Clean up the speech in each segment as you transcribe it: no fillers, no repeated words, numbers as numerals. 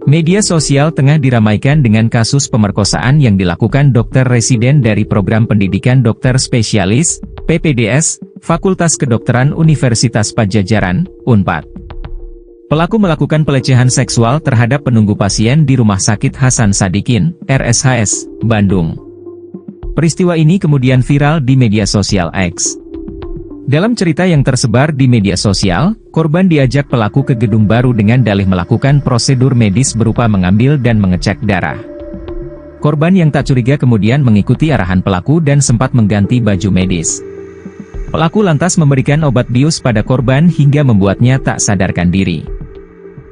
Media sosial tengah diramaikan dengan kasus pemerkosaan yang dilakukan dokter residen dari Program Pendidikan Dokter Spesialis, PPDS, Fakultas Kedokteran Universitas Padjadjaran, Unpad. Pelaku melakukan pelecehan seksual terhadap penunggu pasien di Rumah Sakit Hasan Sadikin, RSHS, Bandung. Peristiwa ini kemudian viral di media sosial X. Dalam cerita yang tersebar di media sosial, korban diajak pelaku ke gedung baru dengan dalih melakukan prosedur medis berupa mengambil dan mengecek darah. Korban yang tak curiga kemudian mengikuti arahan pelaku dan sempat mengganti baju medis. Pelaku lantas memberikan obat bius pada korban hingga membuatnya tak sadarkan diri.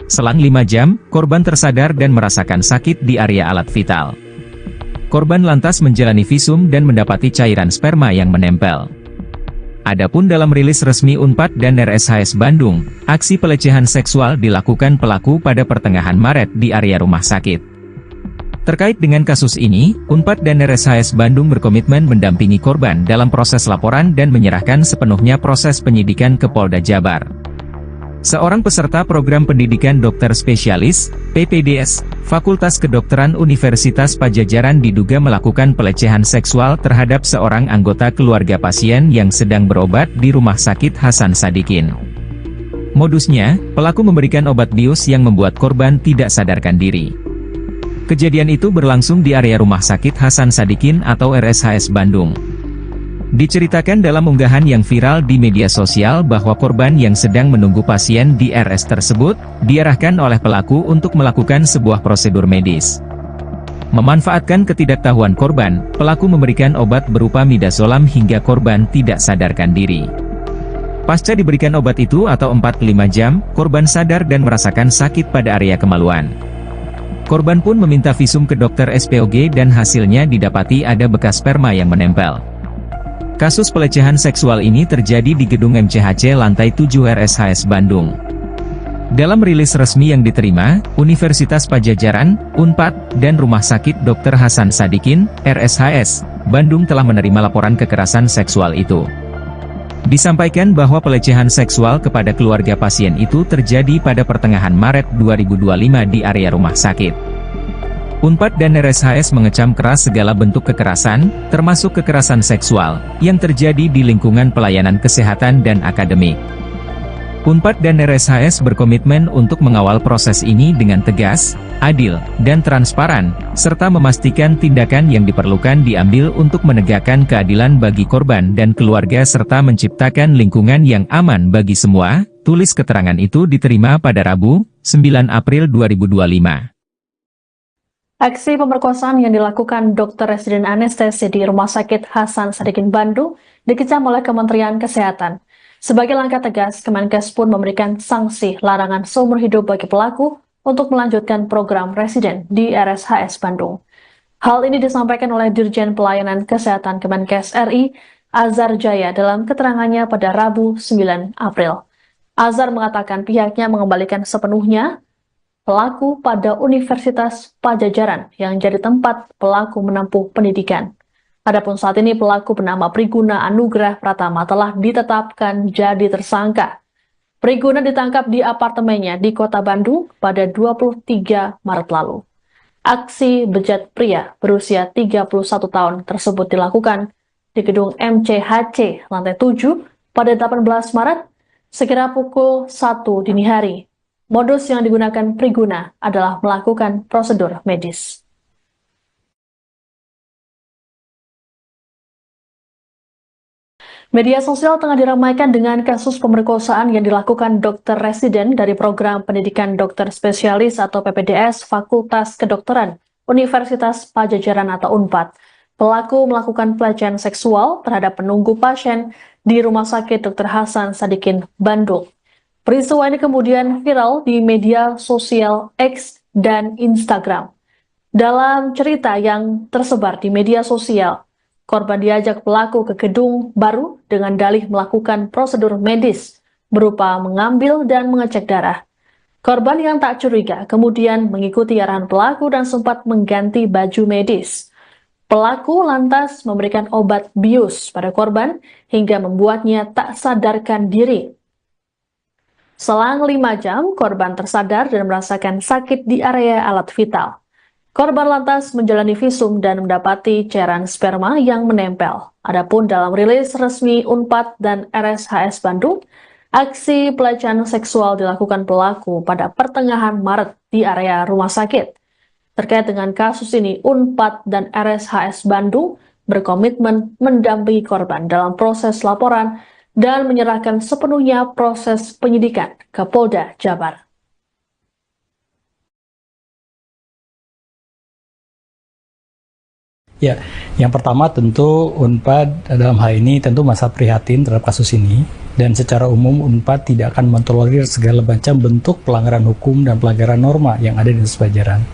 Selang 5 jam, korban tersadar dan merasakan sakit di area alat vital. Korban lantas menjalani visum dan mendapati cairan sperma yang menempel. Adapun dalam rilis resmi Unpad dan RSHS Bandung, aksi pelecehan seksual dilakukan pelaku pada pertengahan Maret di area rumah sakit. Terkait dengan kasus ini, Unpad dan RSHS Bandung berkomitmen mendampingi korban dalam proses laporan dan menyerahkan sepenuhnya proses penyidikan ke Polda Jabar. Seorang peserta program pendidikan dokter spesialis, PPDS, Fakultas Kedokteran Universitas Padjadjaran diduga melakukan pelecehan seksual terhadap seorang anggota keluarga pasien yang sedang berobat di Rumah Sakit Hasan Sadikin. Modusnya, pelaku memberikan obat bius yang membuat korban tidak sadarkan diri. Kejadian itu berlangsung di area Rumah Sakit Hasan Sadikin atau RSHS Bandung. Diceritakan dalam unggahan yang viral di media sosial bahwa korban yang sedang menunggu pasien di RS tersebut, diarahkan oleh pelaku untuk melakukan sebuah prosedur medis. Memanfaatkan ketidaktahuan korban, pelaku memberikan obat berupa midazolam hingga korban tidak sadarkan diri. Pasca diberikan obat itu atau 45 jam, korban sadar dan merasakan sakit pada area kemaluan. Korban pun meminta visum ke dokter SPOG dan hasilnya didapati ada bekas sperma yang menempel. Kasus pelecehan seksual ini terjadi di gedung MCHC lantai 7 RSHS Bandung. Dalam rilis resmi yang diterima, Universitas Padjadjaran, Unpad, dan Rumah Sakit Dr. Hasan Sadikin, RSHS, Bandung telah menerima laporan kekerasan seksual itu. Disampaikan bahwa pelecehan seksual kepada keluarga pasien itu terjadi pada pertengahan Maret 2025 di area rumah sakit. Unpad dan RSHS mengecam keras segala bentuk kekerasan, termasuk kekerasan seksual, yang terjadi di lingkungan pelayanan kesehatan dan akademik. Unpad dan RSHS berkomitmen untuk mengawal proses ini dengan tegas, adil, dan transparan, serta memastikan tindakan yang diperlukan diambil untuk menegakkan keadilan bagi korban dan keluarga serta menciptakan lingkungan yang aman bagi semua. Tulis keterangan itu diterima pada Rabu, 9 April 2025. Aksi pemerkosaan yang dilakukan dokter residen anestesi di Rumah Sakit Hasan Sadikin Bandung dikecam oleh Kementerian Kesehatan. Sebagai langkah tegas, Kemenkes pun memberikan sanksi larangan seumur hidup bagi pelaku untuk melanjutkan program residen di RSHS Bandung. Hal ini disampaikan oleh Dirjen Pelayanan Kesehatan Kemenkes RI, Azhar Jaya, dalam keterangannya pada Rabu 9 April. Azhar mengatakan pihaknya mengembalikan sepenuhnya pelaku pada Universitas Padjadjaran yang jadi tempat pelaku menempuh pendidikan. Adapun saat ini pelaku bernama Priguna Anugrah Pratama telah ditetapkan jadi tersangka. Priguna ditangkap di apartemennya di Kota Bandung pada 23 Maret lalu. Aksi bejat pria berusia 31 tahun tersebut dilakukan di gedung MCHC lantai 7 pada 18 Maret sekira pukul 1 dini hari. Modus yang digunakan Priguna adalah melakukan prosedur medis. Media sosial tengah diramaikan dengan kasus pemerkosaan yang dilakukan dokter residen dari Program Pendidikan Dokter Spesialis atau PPDS Fakultas Kedokteran Universitas Padjadjaran atau Unpad. Pelaku melakukan pelecehan seksual terhadap penunggu pasien di Rumah Sakit Dr. Hasan Sadikin, Bandung. Peristiwa ini kemudian viral di media sosial X dan Instagram. Dalam cerita yang tersebar di media sosial, korban diajak pelaku ke gedung baru dengan dalih melakukan prosedur medis berupa mengambil dan mengecek darah. Korban yang tak curiga kemudian mengikuti arahan pelaku dan sempat mengganti baju medis. Pelaku lantas memberikan obat bius pada korban hingga membuatnya tak sadarkan diri. Selang 5 jam, korban tersadar dan merasakan sakit di area alat vital. Korban lantas menjalani visum dan mendapati cairan sperma yang menempel. Adapun dalam rilis resmi Unpad dan RSHS Bandung, aksi pelecehan seksual dilakukan pelaku pada pertengahan Maret di area rumah sakit. Terkait dengan kasus ini, Unpad dan RSHS Bandung berkomitmen mendampingi korban dalam proses laporan dan menyerahkan sepenuhnya proses penyidikan ke Polda Jabar. Ya, yang pertama tentu Unpad dalam hal ini tentu masa prihatin terhadap kasus ini, dan secara umum Unpad tidak akan mentolerir segala macam bentuk pelanggaran hukum dan pelanggaran norma yang ada di Dinas Pelajaran.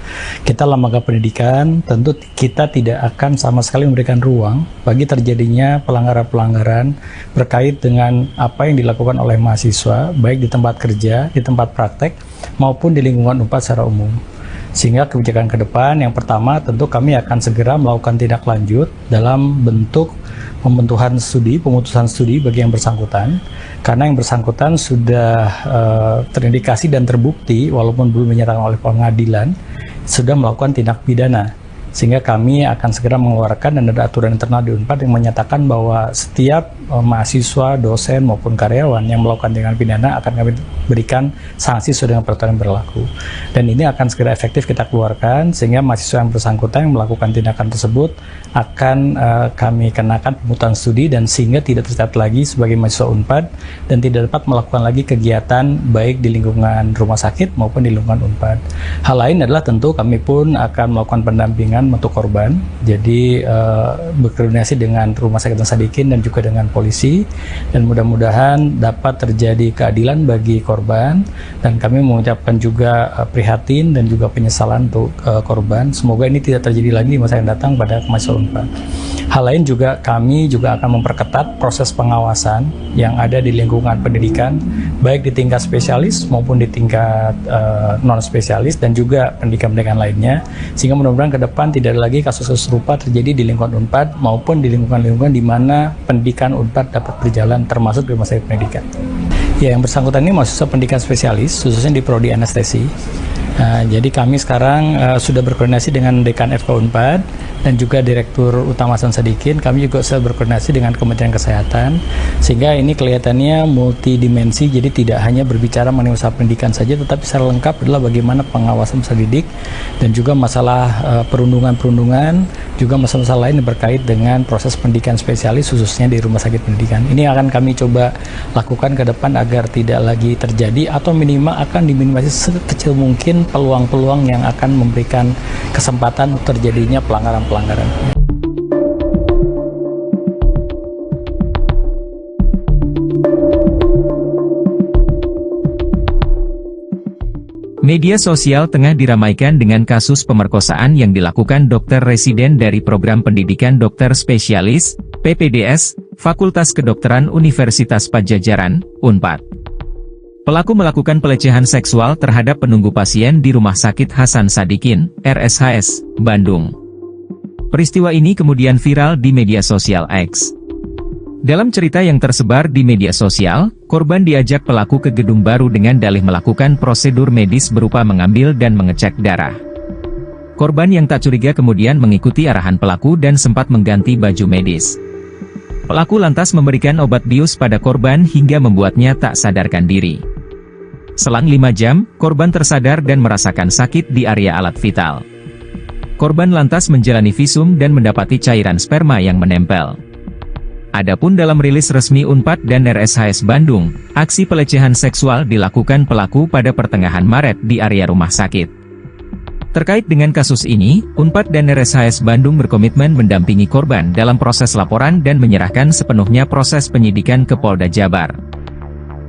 Kita lembaga pendidikan tentu kita tidak akan sama sekali memberikan ruang bagi terjadinya pelanggaran-pelanggaran berkait dengan apa yang dilakukan oleh mahasiswa, baik di tempat kerja, di tempat praktek, maupun di lingkungan Unpad secara umum. Sehingga kebijakan ke depan yang pertama tentu kami akan segera melakukan tindak lanjut dalam bentuk pembentukan studi, pemutusan studi bagi yang bersangkutan, karena yang bersangkutan sudah terindikasi dan terbukti walaupun belum dinyatakan oleh pengadilan sudah melakukan tindak pidana. Sehingga kami akan segera mengeluarkan dan ada aturan internal di Unpad yang menyatakan bahwa setiap mahasiswa, dosen maupun karyawan yang melakukan tindakan pidana akan kami berikan sanksi sesuai dengan peraturan yang berlaku. Dan ini akan segera efektif kita keluarkan sehingga mahasiswa yang bersangkutan yang melakukan tindakan tersebut akan kami kenakan pemutusan studi dan sehingga tidak tercatat lagi sebagai mahasiswa Unpad dan tidak dapat melakukan lagi kegiatan baik di lingkungan rumah sakit maupun di lingkungan Unpad. Hal lain adalah tentu kami pun akan melakukan pendampingan untuk korban, jadi berkoordinasi dengan Rumah Sakit Hasan Sadikin dan juga dengan polisi, dan mudah-mudahan dapat terjadi keadilan bagi korban, dan kami mengucapkan juga prihatin dan juga penyesalan untuk korban. Semoga ini tidak terjadi lagi di masa yang datang pada mahasiswa Unpad. Hal lain juga kami juga akan memperketat proses pengawasan yang ada di lingkungan pendidikan, baik di tingkat spesialis maupun di tingkat non spesialis dan juga pendidikan-pendidikan lainnya, sehingga mudah-mudahan ke depan tidak ada lagi kasus-kasus serupa terjadi di lingkungan Unpad maupun di lingkungan-lingkungan di mana pendidikan Unpad dapat berjalan termasuk di rumah sakit pendidikan. Ya, yang bersangkutan ini mahasiswa pendidikan spesialis khususnya di prodi anestesi. Jadi kami sekarang sudah berkoordinasi dengan Dekan FK Unpad dan juga Direktur Utama Hasan Sadikin. Kami juga sudah berkoordinasi dengan Kementerian Kesehatan sehingga ini kelihatannya multidimensi, jadi tidak hanya berbicara mengenai usaha pendidikan saja, tetapi secara lengkap adalah bagaimana pengawasan peserta didik dan juga masalah perundungan-perundungan, juga masalah-masalah lain yang berkait dengan proses pendidikan spesialis khususnya di rumah sakit pendidikan. Ini akan kami coba lakukan ke depan agar tidak lagi terjadi atau minimal akan diminimalisir sekecil mungkin peluang-peluang yang akan memberikan kesempatan terjadinya pelanggaran-pelanggaran. Media sosial tengah diramaikan dengan kasus pemerkosaan yang dilakukan dokter residen dari Program Pendidikan Dokter Spesialis, PPDS, Fakultas Kedokteran Universitas Padjadjaran, Unpad. Pelaku melakukan pelecehan seksual terhadap penunggu pasien di Rumah Sakit Hasan Sadikin, RSHS, Bandung. Peristiwa ini kemudian viral di media sosial X. Dalam cerita yang tersebar di media sosial, korban diajak pelaku ke gedung baru dengan dalih melakukan prosedur medis berupa mengambil dan mengecek darah. Korban yang tak curiga kemudian mengikuti arahan pelaku dan sempat mengganti baju medis. Pelaku lantas memberikan obat bius pada korban hingga membuatnya tak sadarkan diri. Selang 5 jam, korban tersadar dan merasakan sakit di area alat vital. Korban lantas menjalani visum dan mendapati cairan sperma yang menempel. Adapun dalam rilis resmi Unpad dan RSHS Bandung, aksi pelecehan seksual dilakukan pelaku pada pertengahan Maret di area rumah sakit. Terkait dengan kasus ini, Unpad dan RSHS Bandung berkomitmen mendampingi korban dalam proses laporan dan menyerahkan sepenuhnya proses penyidikan ke Polda Jabar.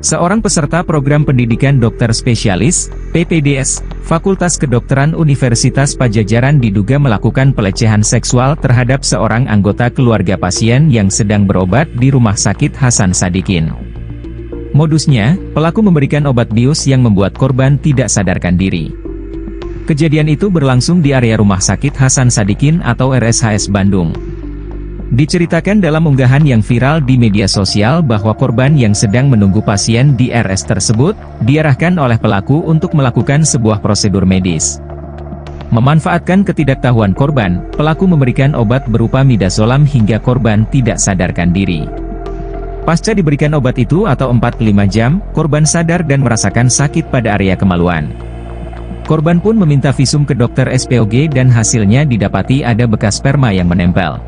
Seorang peserta program pendidikan dokter spesialis, PPDS, Fakultas Kedokteran Universitas Padjadjaran diduga melakukan pelecehan seksual terhadap seorang anggota keluarga pasien yang sedang berobat di Rumah Sakit Hasan Sadikin. Modusnya, pelaku memberikan obat bius yang membuat korban tidak sadarkan diri. Kejadian itu berlangsung di area Rumah Sakit Hasan Sadikin atau RSHS Bandung. Diceritakan dalam unggahan yang viral di media sosial bahwa korban yang sedang menunggu pasien di RS tersebut, diarahkan oleh pelaku untuk melakukan sebuah prosedur medis. Memanfaatkan ketidaktahuan korban, pelaku memberikan obat berupa midazolam hingga korban tidak sadarkan diri. Pasca diberikan obat itu atau 45 jam, korban sadar dan merasakan sakit pada area kemaluan. Korban pun meminta visum ke dokter SPOG dan hasilnya didapati ada bekas sperma yang menempel.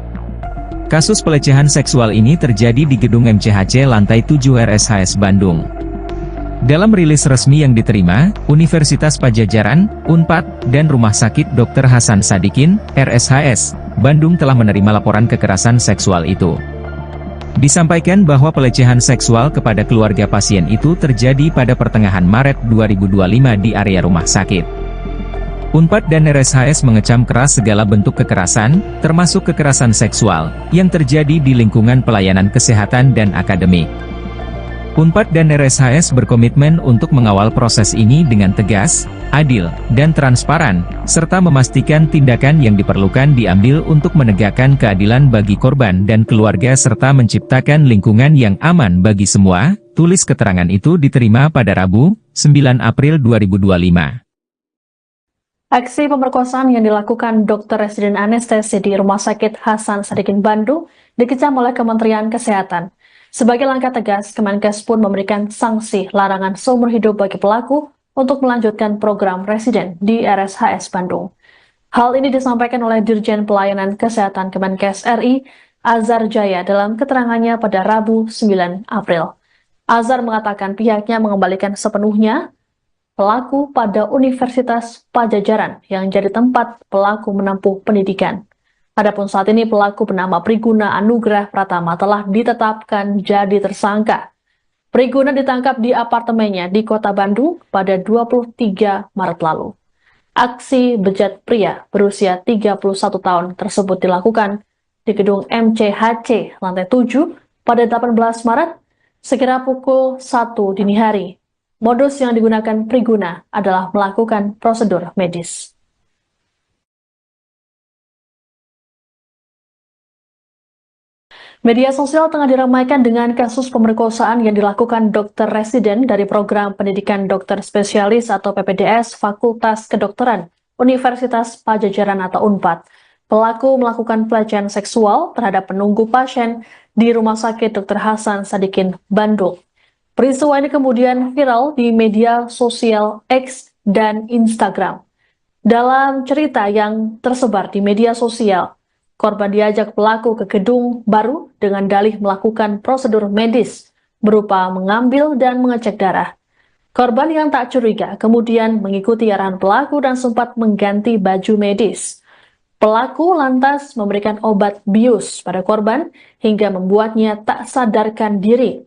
Kasus pelecehan seksual ini terjadi di gedung MCHC lantai 7 RSHS Bandung. Dalam rilis resmi yang diterima, Universitas Padjadjaran, UNPAD, dan Rumah Sakit Dr. Hasan Sadikin, RSHS, Bandung telah menerima laporan kekerasan seksual itu. Disampaikan bahwa pelecehan seksual kepada keluarga pasien itu terjadi pada pertengahan Maret 2025 di area rumah sakit. UNPAD dan RSHS mengecam keras segala bentuk kekerasan, termasuk kekerasan seksual, yang terjadi di lingkungan pelayanan kesehatan dan akademik. UNPAD dan RSHS berkomitmen untuk mengawal proses ini dengan tegas, adil, dan transparan, serta memastikan tindakan yang diperlukan diambil untuk menegakkan keadilan bagi korban dan keluarga serta menciptakan lingkungan yang aman bagi semua. Tulis keterangan itu diterima pada Rabu, 9 April 2025. Aksi pemerkosaan yang dilakukan Dr. Residen Anestesi di Rumah Sakit Hasan Sadikin Bandung dikecam oleh Kementerian Kesehatan. Sebagai langkah tegas, Kemenkes pun memberikan sanksi larangan seumur hidup bagi pelaku untuk melanjutkan program residen di RSHS Bandung. Hal ini disampaikan oleh Dirjen Pelayanan Kesehatan Kemenkes RI, Azhar Jaya, dalam keterangannya pada Rabu 9 April. Azhar mengatakan pihaknya mengembalikan sepenuhnya pelaku pada Universitas Padjadjaran yang jadi tempat pelaku menempuh pendidikan. Adapun saat ini pelaku bernama Priguna Anugrah Pratama telah ditetapkan jadi tersangka. Priguna ditangkap di apartemennya di Kota Bandung pada 23 Maret lalu. Aksi bejat pria berusia 31 tahun tersebut dilakukan di gedung MCHC lantai 7 pada 18 Maret sekira pukul 1 dini hari. Modus yang digunakan Priguna adalah melakukan prosedur medis. Media sosial tengah diramaikan dengan kasus pemerkosaan yang dilakukan dokter residen dari program pendidikan dokter spesialis atau PPDS Fakultas Kedokteran Universitas Padjadjaran atau UNPAD. Pelaku melakukan pelecehan seksual terhadap penunggu pasien di Rumah Sakit Dr. Hasan Sadikin Bandung. Peristiwa ini kemudian viral di media sosial X dan Instagram. Dalam cerita yang tersebar di media sosial, korban diajak pelaku ke gedung baru dengan dalih melakukan prosedur medis berupa mengambil dan mengecek darah. Korban yang tak curiga kemudian mengikuti arahan pelaku dan sempat mengganti baju medis. Pelaku lantas memberikan obat bius pada korban hingga membuatnya tak sadarkan diri.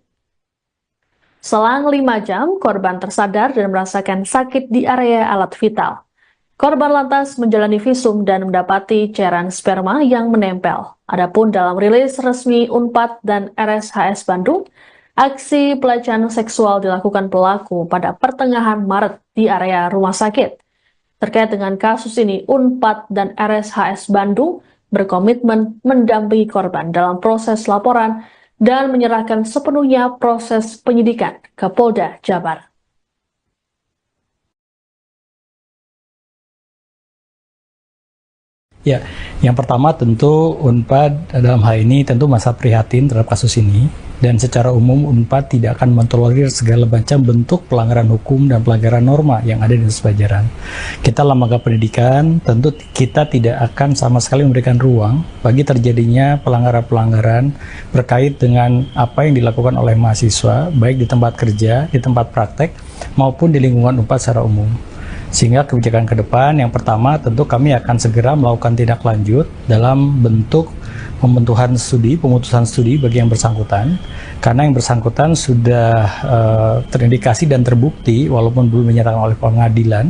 Selang 5 jam, korban tersadar dan merasakan sakit di area alat vital. Korban lantas menjalani visum dan mendapati cairan sperma yang menempel. Adapun dalam rilis resmi UNPAD dan RSHS Bandung, aksi pelecehan seksual dilakukan pelaku pada pertengahan Maret di area rumah sakit. Terkait dengan kasus ini, UNPAD dan RSHS Bandung berkomitmen mendampingi korban dalam proses laporan dan menyerahkan sepenuhnya proses penyidikan ke Polda Jabar. Ya, yang pertama tentu UNPAD dalam hal ini tentu masa prihatin terhadap kasus ini, dan secara umum UNPAD tidak akan mentolerir segala macam bentuk pelanggaran hukum dan pelanggaran norma yang ada di Universitas Padjadjaran. Kita lembaga pendidikan tentu kita tidak akan sama sekali memberikan ruang bagi terjadinya pelanggaran-pelanggaran berkait dengan apa yang dilakukan oleh mahasiswa, baik di tempat kerja, di tempat praktek, maupun di lingkungan UNPAD secara umum. Sehingga kebijakan ke depan yang pertama tentu kami akan segera melakukan tindak lanjut dalam bentuk pembentukan studi, pemutusan studi bagi yang bersangkutan, karena yang bersangkutan sudah terindikasi dan terbukti walaupun belum dinyatakan oleh pengadilan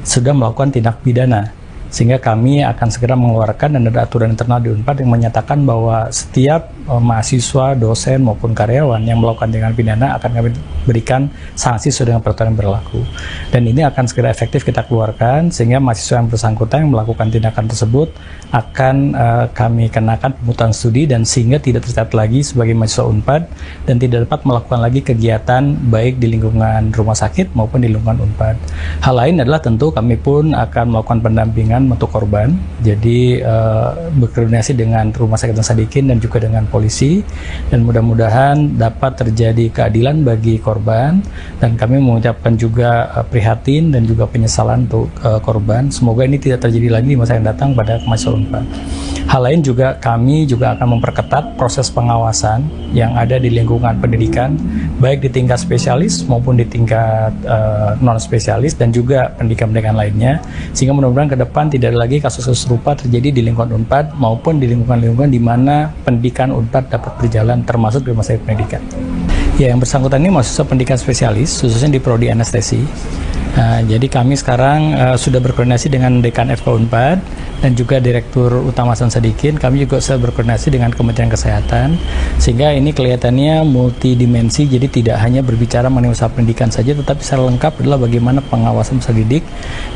sudah melakukan tindak pidana. Sehingga kami akan segera mengeluarkan dan ada aturan internal di UNPAD yang menyatakan bahwa setiap mahasiswa, dosen maupun karyawan yang melakukan tindakan pidana akan kami berikan sanksi sesuai dengan peraturan yang berlaku. Dan ini akan segera efektif kita keluarkan sehingga mahasiswa yang bersangkutan yang melakukan tindakan tersebut akan kami kenakan pungutan studi dan sehingga tidak tercatat lagi sebagai mahasiswa Unpad dan tidak dapat melakukan lagi kegiatan baik di lingkungan rumah sakit maupun di lingkungan Unpad. Hal lain adalah tentu kami pun akan melakukan pendampingan untuk korban. Jadi berkoordinasi dengan Rumah Sakit Hasan Sadikin dan juga dengan polisi, dan mudah-mudahan dapat terjadi keadilan bagi korban, dan kami mengucapkan juga prihatin dan juga penyesalan untuk korban. Semoga ini tidak terjadi lagi di masa yang datang pada mahasiswa Unpad. Hal lain juga kami juga akan memperketat proses pengawasan yang ada di lingkungan pendidikan, baik di tingkat spesialis maupun di tingkat non spesialis dan juga pendidikan-pendidikan lainnya, sehingga mudah-mudahan ke depan tidak ada lagi kasus-kasus serupa terjadi di lingkungan Unpad maupun di lingkungan-lingkungan di mana pendidikan Unpad dapat berjalan, termasuk di rumah sakit pendidikan. Ya, yang bersangkutan ini mahasiswa pendidikan spesialis, khususnya di prodi anestesi. Jadi kami sekarang sudah berkoordinasi dengan Dekan FK Unpad dan juga Direktur Utama Hasan Sadikin. Kami juga sudah berkoordinasi dengan Kementerian Kesehatan, sehingga ini kelihatannya multidimensi. Jadi tidak hanya berbicara mengenai usaha pendidikan saja, tetapi secara lengkap adalah bagaimana pengawasan usaha didik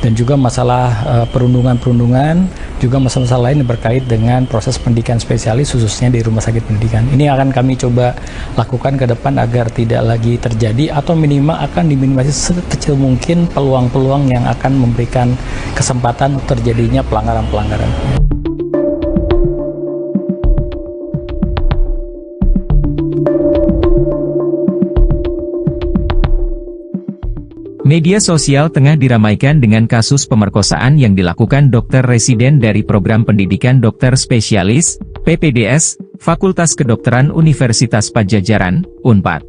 dan juga masalah perundungan-perundungan, juga masalah-masalah lain yang berkait dengan proses pendidikan spesialis khususnya di rumah sakit pendidikan. Ini akan kami coba lakukan ke depan agar tidak lagi terjadi atau minimal akan diminimalisasi sekecil mungkin peluang-peluang yang akan memberikan kesempatan terjadinya pelanggaran-pelanggaran. Media sosial tengah diramaikan dengan kasus pemerkosaan yang dilakukan dokter residen dari Program Pendidikan Dokter Spesialis, PPDS, Fakultas Kedokteran Universitas Padjadjaran, Unpad.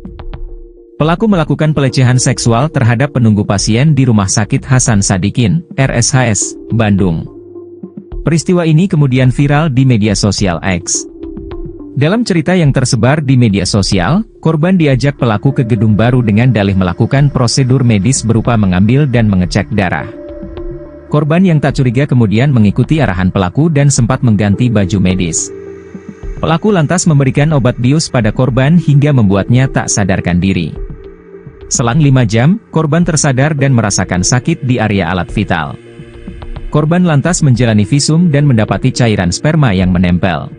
Pelaku melakukan pelecehan seksual terhadap penunggu pasien di Rumah Sakit Hasan Sadikin, RSHS, Bandung. Peristiwa ini kemudian viral di media sosial X. Dalam cerita yang tersebar di media sosial, korban diajak pelaku ke gedung baru dengan dalih melakukan prosedur medis berupa mengambil dan mengecek darah. Korban yang tak curiga kemudian mengikuti arahan pelaku dan sempat mengganti baju medis. Pelaku lantas memberikan obat bius pada korban hingga membuatnya tak sadarkan diri. Selang 5 jam, korban tersadar dan merasakan sakit di area alat vital. Korban lantas menjalani visum dan mendapati cairan sperma yang menempel.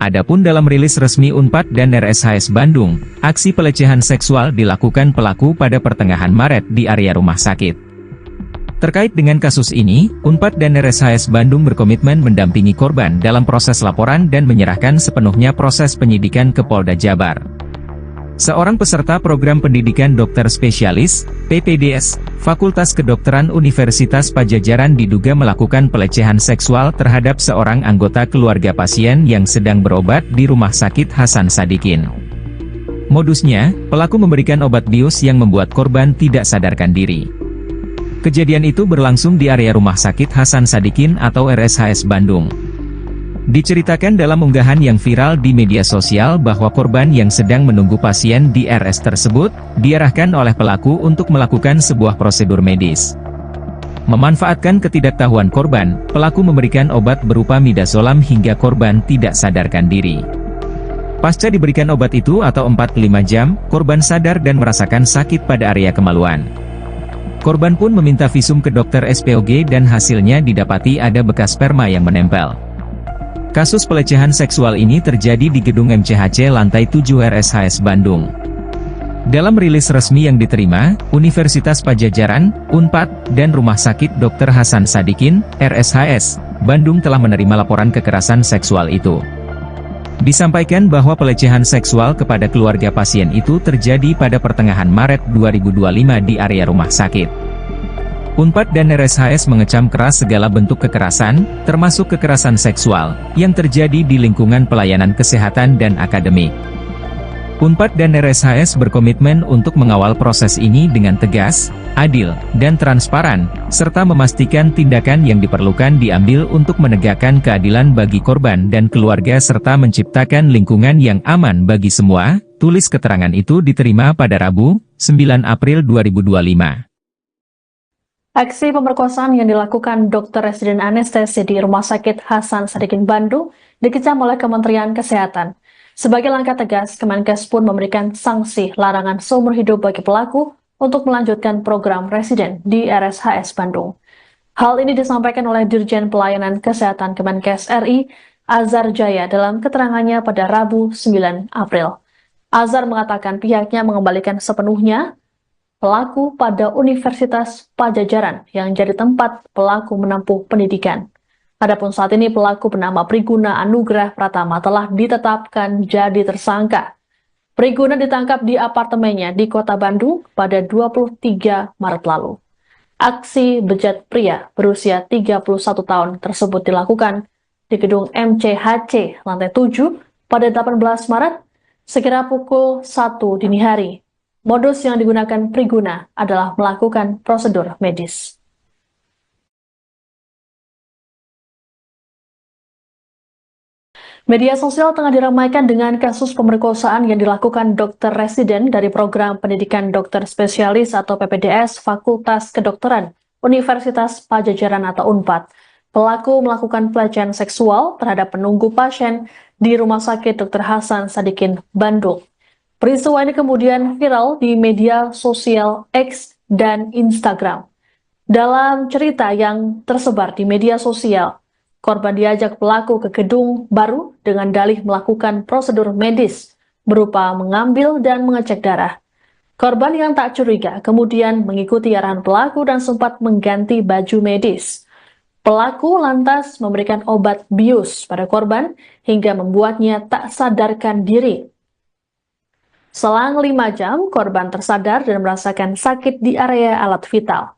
Adapun dalam rilis resmi Unpad dan RSHS Bandung, aksi pelecehan seksual dilakukan pelaku pada pertengahan Maret di area rumah sakit. Terkait dengan kasus ini, Unpad dan RSHS Bandung berkomitmen mendampingi korban dalam proses laporan dan menyerahkan sepenuhnya proses penyidikan ke Polda Jabar. Seorang peserta program pendidikan dokter spesialis, PPDS, Fakultas Kedokteran Universitas Padjadjaran diduga melakukan pelecehan seksual terhadap seorang anggota keluarga pasien yang sedang berobat di Rumah Sakit Hasan Sadikin. Modusnya, pelaku memberikan obat bius yang membuat korban tidak sadarkan diri. Kejadian itu berlangsung di area Rumah Sakit Hasan Sadikin atau RSHS Bandung. Diceritakan dalam unggahan yang viral di media sosial bahwa korban yang sedang menunggu pasien di RS tersebut, diarahkan oleh pelaku untuk melakukan sebuah prosedur medis. Memanfaatkan ketidaktahuan korban, pelaku memberikan obat berupa midazolam hingga korban tidak sadarkan diri. Pasca diberikan obat itu atau 4-5 jam, korban sadar dan merasakan sakit pada area kemaluan. Korban pun meminta visum ke dokter SPOG dan hasilnya didapati ada bekas sperma yang menempel. Kasus pelecehan seksual ini terjadi di gedung MCHC lantai 7 RSHS Bandung. Dalam rilis resmi yang diterima, Universitas Padjadjaran, Unpad, dan Rumah Sakit Dr. Hasan Sadikin, RSHS, Bandung telah menerima laporan kekerasan seksual itu. Disampaikan bahwa pelecehan seksual kepada keluarga pasien itu terjadi pada pertengahan Maret 2025 di area rumah sakit. Unpad dan RSHS mengecam keras segala bentuk kekerasan, termasuk kekerasan seksual, yang terjadi di lingkungan pelayanan kesehatan dan akademik. Unpad dan RSHS berkomitmen untuk mengawal proses ini dengan tegas, adil, dan transparan, serta memastikan tindakan yang diperlukan diambil untuk menegakkan keadilan bagi korban dan keluarga serta menciptakan lingkungan yang aman bagi semua. Tulis keterangan itu diterima pada Rabu, 9 April 2025. Aksi pemerkosaan yang dilakukan dokter residen anestesi di Rumah Sakit Hasan Sadikin Bandung dikecam oleh Kementerian Kesehatan. Sebagai langkah tegas, Kemenkes pun memberikan sanksi larangan seumur hidup bagi pelaku untuk melanjutkan program residen di RSHS Bandung. Hal ini disampaikan oleh Dirjen Pelayanan Kesehatan Kemenkes RI, Azhar Jaya, dalam keterangannya pada Rabu 9 April. Azhar mengatakan pihaknya mengembalikan sepenuhnya pelaku pada Universitas Padjadjaran yang jadi tempat pelaku menempuh pendidikan. Adapun saat ini pelaku bernama Priguna Anugrah Pratama telah ditetapkan jadi tersangka. Priguna ditangkap di apartemennya di Kota Bandung pada 23 Maret lalu. Aksi bejat pria berusia 31 tahun tersebut dilakukan di gedung MCHC lantai 7 pada 18 Maret sekira pukul 1 dini hari. Modus yang digunakan Priguna adalah melakukan prosedur medis. Media sosial tengah diramaikan dengan kasus pemerkosaan yang dilakukan dokter residen dari program pendidikan dokter spesialis atau PPDS Fakultas Kedokteran Universitas Padjadjaran atau UNPAD. Pelaku melakukan pelecehan seksual terhadap penunggu pasien di Rumah Sakit Dr. Hasan Sadikin, Bandung. Peristiwa ini kemudian viral di media sosial X dan Instagram. Dalam cerita yang tersebar di media sosial, korban diajak pelaku ke gedung baru dengan dalih melakukan prosedur medis berupa mengambil dan mengecek darah. Korban yang tak curiga kemudian mengikuti arahan pelaku dan sempat mengganti baju medis. Pelaku lantas memberikan obat bius pada korban hingga membuatnya tak sadarkan diri. Selang 5 jam, korban tersadar dan merasakan sakit di area alat vital.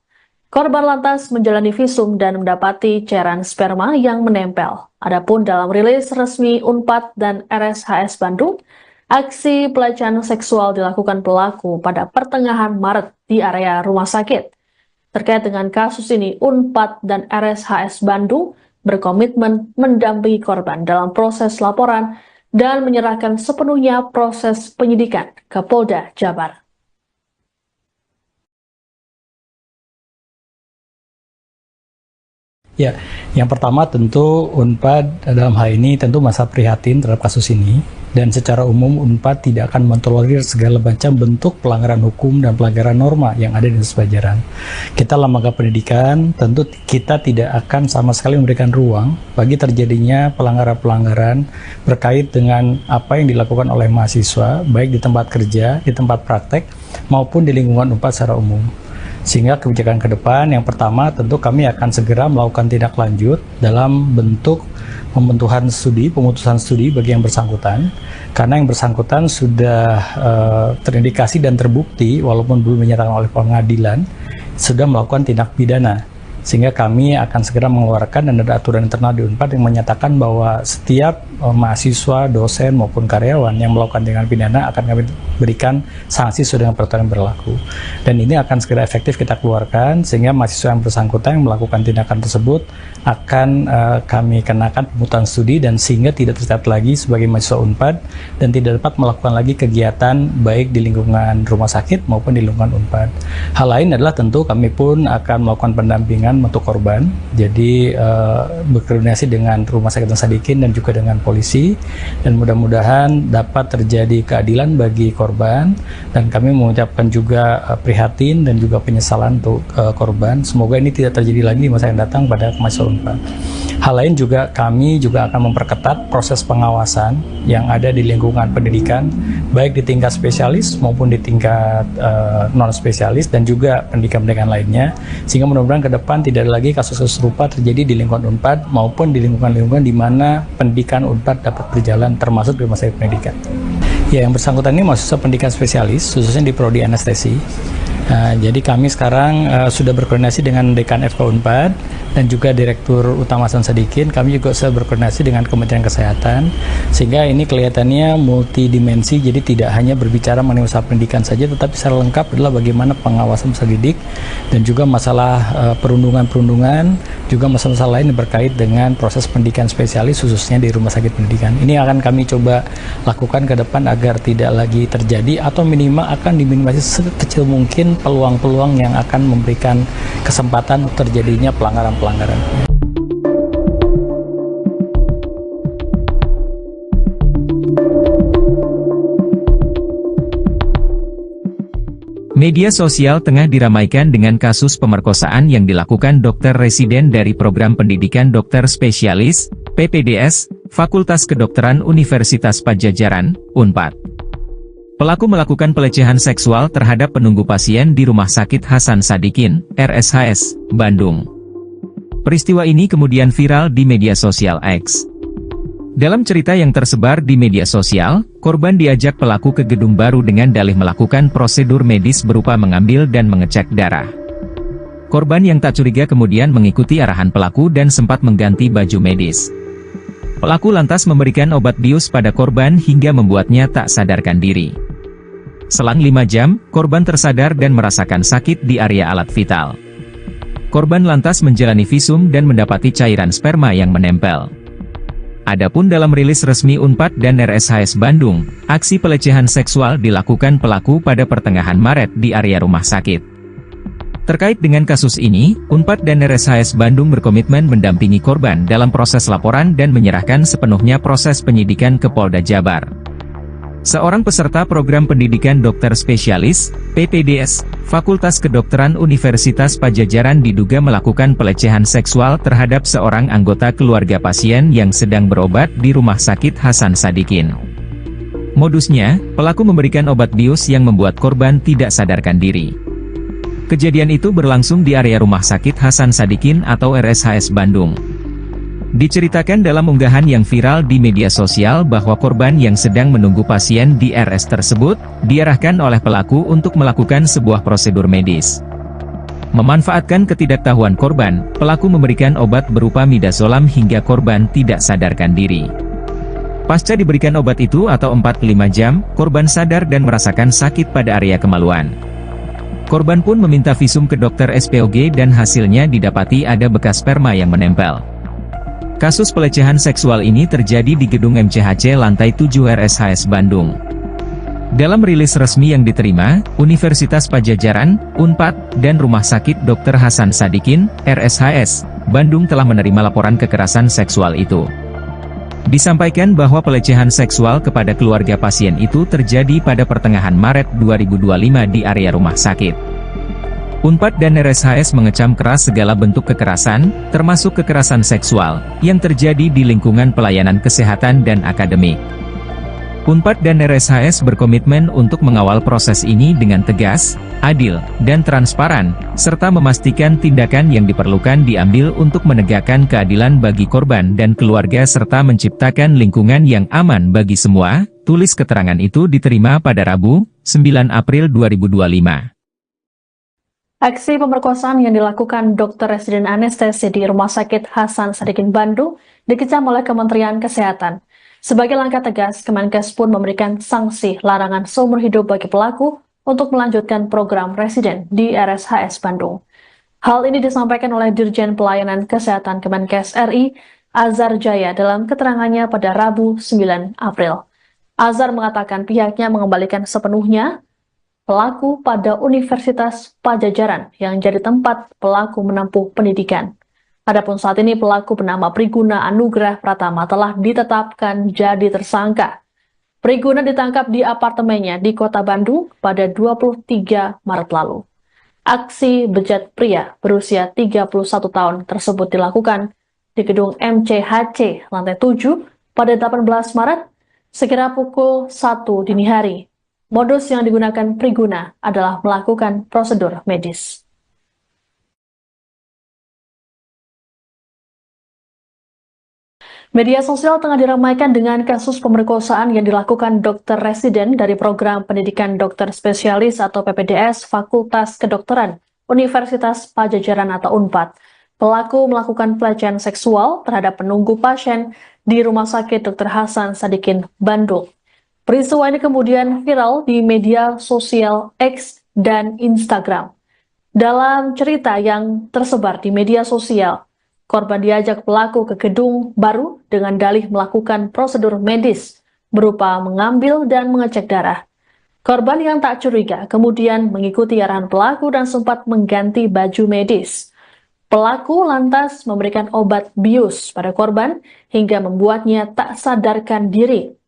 Korban lantas menjalani visum dan mendapati cairan sperma yang menempel. Adapun dalam rilis resmi UNPAD dan RSHS Bandung, aksi pelecehan seksual dilakukan pelaku pada pertengahan Maret di area rumah sakit. Terkait dengan kasus ini, UNPAD dan RSHS Bandung berkomitmen mendampingi korban dalam proses laporan dan menyerahkan sepenuhnya proses penyidikan ke Polda Jabar. Ya, yang pertama tentu UNPAD dalam hal ini tentu merasa prihatin terhadap kasus ini, dan secara umum UNPAD tidak akan mentolerir segala macam bentuk pelanggaran hukum dan pelanggaran norma yang ada di Universitas Padjadjaran. Kita lembaga pendidikan tentu kita tidak akan sama sekali memberikan ruang bagi terjadinya pelanggaran-pelanggaran berkait dengan apa yang dilakukan oleh mahasiswa, baik di tempat kerja, di tempat praktek, maupun di lingkungan UNPAD secara umum. Sehingga kebijakan ke depan yang pertama tentu kami akan segera melakukan tindak lanjut dalam bentuk pemutusan studi bagi yang bersangkutan, karena yang bersangkutan sudah terindikasi dan terbukti walaupun belum dinyatakan oleh pengadilan sudah melakukan tindak pidana. Sehingga kami akan segera mengeluarkan dan ada aturan internal di UNPAD yang menyatakan bahwa setiap mahasiswa, dosen maupun karyawan yang melakukan tindakan pidana akan kami berikan sanksi sesuai dengan peraturan yang berlaku. Dan ini akan segera efektif kita keluarkan sehingga mahasiswa yang bersangkutan yang melakukan tindakan tersebut akan kami kenakan pemutusan studi dan sehingga tidak tercatat lagi sebagai mahasiswa UNPAD dan tidak dapat melakukan lagi kegiatan baik di lingkungan rumah sakit maupun di lingkungan UNPAD. Hal lain adalah tentu kami pun akan melakukan pendampingan untuk korban, jadi berkoordinasi dengan Rumah Sakit Hasan Sadikin dan juga dengan polisi, dan mudah-mudahan dapat terjadi keadilan bagi korban, dan kami mengucapkan juga prihatin dan juga penyesalan untuk korban. Semoga ini tidak terjadi lagi di masa yang datang pada mahasiswa UNPAD. Hal lain juga kami juga akan memperketat proses pengawasan yang ada di lingkungan pendidikan, baik di tingkat spesialis maupun di tingkat non spesialis dan juga pendidikan-pendidikan lainnya, sehingga mudah-mudahan ke depan tidak ada lagi kasus-kasus serupa terjadi di lingkungan UNPAD maupun di lingkungan-lingkungan di mana pendidikan UNPAD dapat berjalan, termasuk di rumah sakit pendidikan. Ya, yang bersangkutan ini mahasiswa pendidikan spesialis, khususnya di prodi anestesi. Jadi kami sekarang sudah berkoordinasi dengan Dekan FK UNPAD dan juga Direktur Utama Hasan Sadikin. Kami juga sudah berkoordinasi dengan Kementerian Kesehatan, sehingga ini kelihatannya multidimensi, jadi tidak hanya berbicara mengenai usaha pendidikan saja, tetapi secara lengkap adalah bagaimana pengawasan usaha didik dan juga masalah perundungan-perundungan, juga masalah-masalah lain yang berkait dengan proses pendidikan spesialis khususnya di rumah sakit pendidikan. Ini akan kami coba lakukan ke depan agar tidak lagi terjadi atau minimal akan diminimalisasi sekecil mungkin peluang-peluang yang akan memberikan kesempatan terjadinya pelanggaran-pelanggaran. Media sosial tengah diramaikan dengan kasus pemerkosaan yang dilakukan dokter residen dari program pendidikan dokter spesialis, PPDS, Fakultas Kedokteran Universitas Padjadjaran, Unpad. Pelaku melakukan pelecehan seksual terhadap penunggu pasien di Rumah Sakit Hasan Sadikin, RSHS, Bandung. Peristiwa ini kemudian viral di media sosial X. Dalam cerita yang tersebar di media sosial, korban diajak pelaku ke gedung baru dengan dalih melakukan prosedur medis berupa mengambil dan mengecek darah. Korban yang tak curiga kemudian mengikuti arahan pelaku dan sempat mengganti baju medis. Pelaku lantas memberikan obat bius pada korban hingga membuatnya tak sadarkan diri. Selang 5 jam, korban tersadar dan merasakan sakit di area alat vital. Korban lantas menjalani visum dan mendapati cairan sperma yang menempel. Adapun dalam rilis resmi Unpad dan RSHS Bandung, aksi pelecehan seksual dilakukan pelaku pada pertengahan Maret di area rumah sakit. Terkait dengan kasus ini, Unpad dan RSHS Bandung berkomitmen mendampingi korban dalam proses laporan dan menyerahkan sepenuhnya proses penyidikan ke Polda Jabar. Seorang peserta program pendidikan dokter spesialis, PPDS, Fakultas Kedokteran Universitas Padjadjaran diduga melakukan pelecehan seksual terhadap seorang anggota keluarga pasien yang sedang berobat di Rumah Sakit Hasan Sadikin. Modusnya, pelaku memberikan obat bius yang membuat korban tidak sadarkan diri. Kejadian itu berlangsung di area Rumah Sakit Hasan Sadikin atau RSHS Bandung. Diceritakan dalam unggahan yang viral di media sosial bahwa korban yang sedang menunggu pasien di RS tersebut, diarahkan oleh pelaku untuk melakukan sebuah prosedur medis. Memanfaatkan ketidaktahuan korban, pelaku memberikan obat berupa midazolam hingga korban tidak sadarkan diri. Pasca diberikan obat itu atau 45 jam, korban sadar dan merasakan sakit pada area kemaluan. Korban pun meminta visum ke dokter SPOG dan hasilnya didapati ada bekas sperma yang menempel. Kasus pelecehan seksual ini terjadi di gedung MCHC lantai 7 RSHS Bandung. Dalam rilis resmi yang diterima, Universitas Padjadjaran, Unpad, dan Rumah Sakit Dr. Hasan Sadikin, RSHS, Bandung telah menerima laporan kekerasan seksual itu. Disampaikan bahwa pelecehan seksual kepada keluarga pasien itu terjadi pada pertengahan Maret 2025 di area rumah sakit. Unpad dan RSHS mengecam keras segala bentuk kekerasan, termasuk kekerasan seksual, yang terjadi di lingkungan pelayanan kesehatan dan akademik. Unpad dan RSHS berkomitmen untuk mengawal proses ini dengan tegas, adil, dan transparan, serta memastikan tindakan yang diperlukan diambil untuk menegakkan keadilan bagi korban dan keluarga serta menciptakan lingkungan yang aman bagi semua. Tulis keterangan itu diterima pada Rabu, 9 April 2025. Aksi pemerkosaan yang dilakukan dokter residen anestesi di Rumah Sakit Hasan Sadikin Bandung dikecam oleh Kementerian Kesehatan. Sebagai langkah tegas, Kemenkes pun memberikan sanksi larangan seumur hidup bagi pelaku untuk melanjutkan program residen di RSHS Bandung. Hal ini disampaikan oleh Dirjen Pelayanan Kesehatan Kemenkes RI, Azhar Jaya, dalam keterangannya pada Rabu 9 April. Azhar mengatakan pihaknya mengembalikan sepenuhnya pelaku pada Universitas Padjadjaran yang jadi tempat pelaku menempuh pendidikan. Adapun saat ini pelaku bernama Priguna Anugrah Pratama telah ditetapkan jadi tersangka. Priguna ditangkap di apartemennya di Kota Bandung pada 23 Maret lalu. Aksi bejat pria berusia 31 tahun tersebut dilakukan di gedung MCHC lantai 7 pada 18 Maret sekira pukul 1 dini hari. Modus yang digunakan Priguna adalah melakukan prosedur medis. Media sosial tengah diramaikan dengan kasus pemerkosaan yang dilakukan dokter residen dari program pendidikan dokter spesialis atau PPDS Fakultas Kedokteran Universitas Padjadjaran atau Unpad. Pelaku melakukan pelecehan seksual terhadap penunggu pasien di Rumah Sakit Dr. Hasan Sadikin, Bandung. Peristiwa ini kemudian viral di media sosial X dan Instagram. Dalam cerita yang tersebar di media sosial, korban diajak pelaku ke gedung baru dengan dalih melakukan prosedur medis berupa mengambil dan mengecek darah. Korban yang tak curiga kemudian mengikuti arahan pelaku dan sempat mengganti baju medis. Pelaku lantas memberikan obat bius pada korban hingga membuatnya tak sadarkan diri.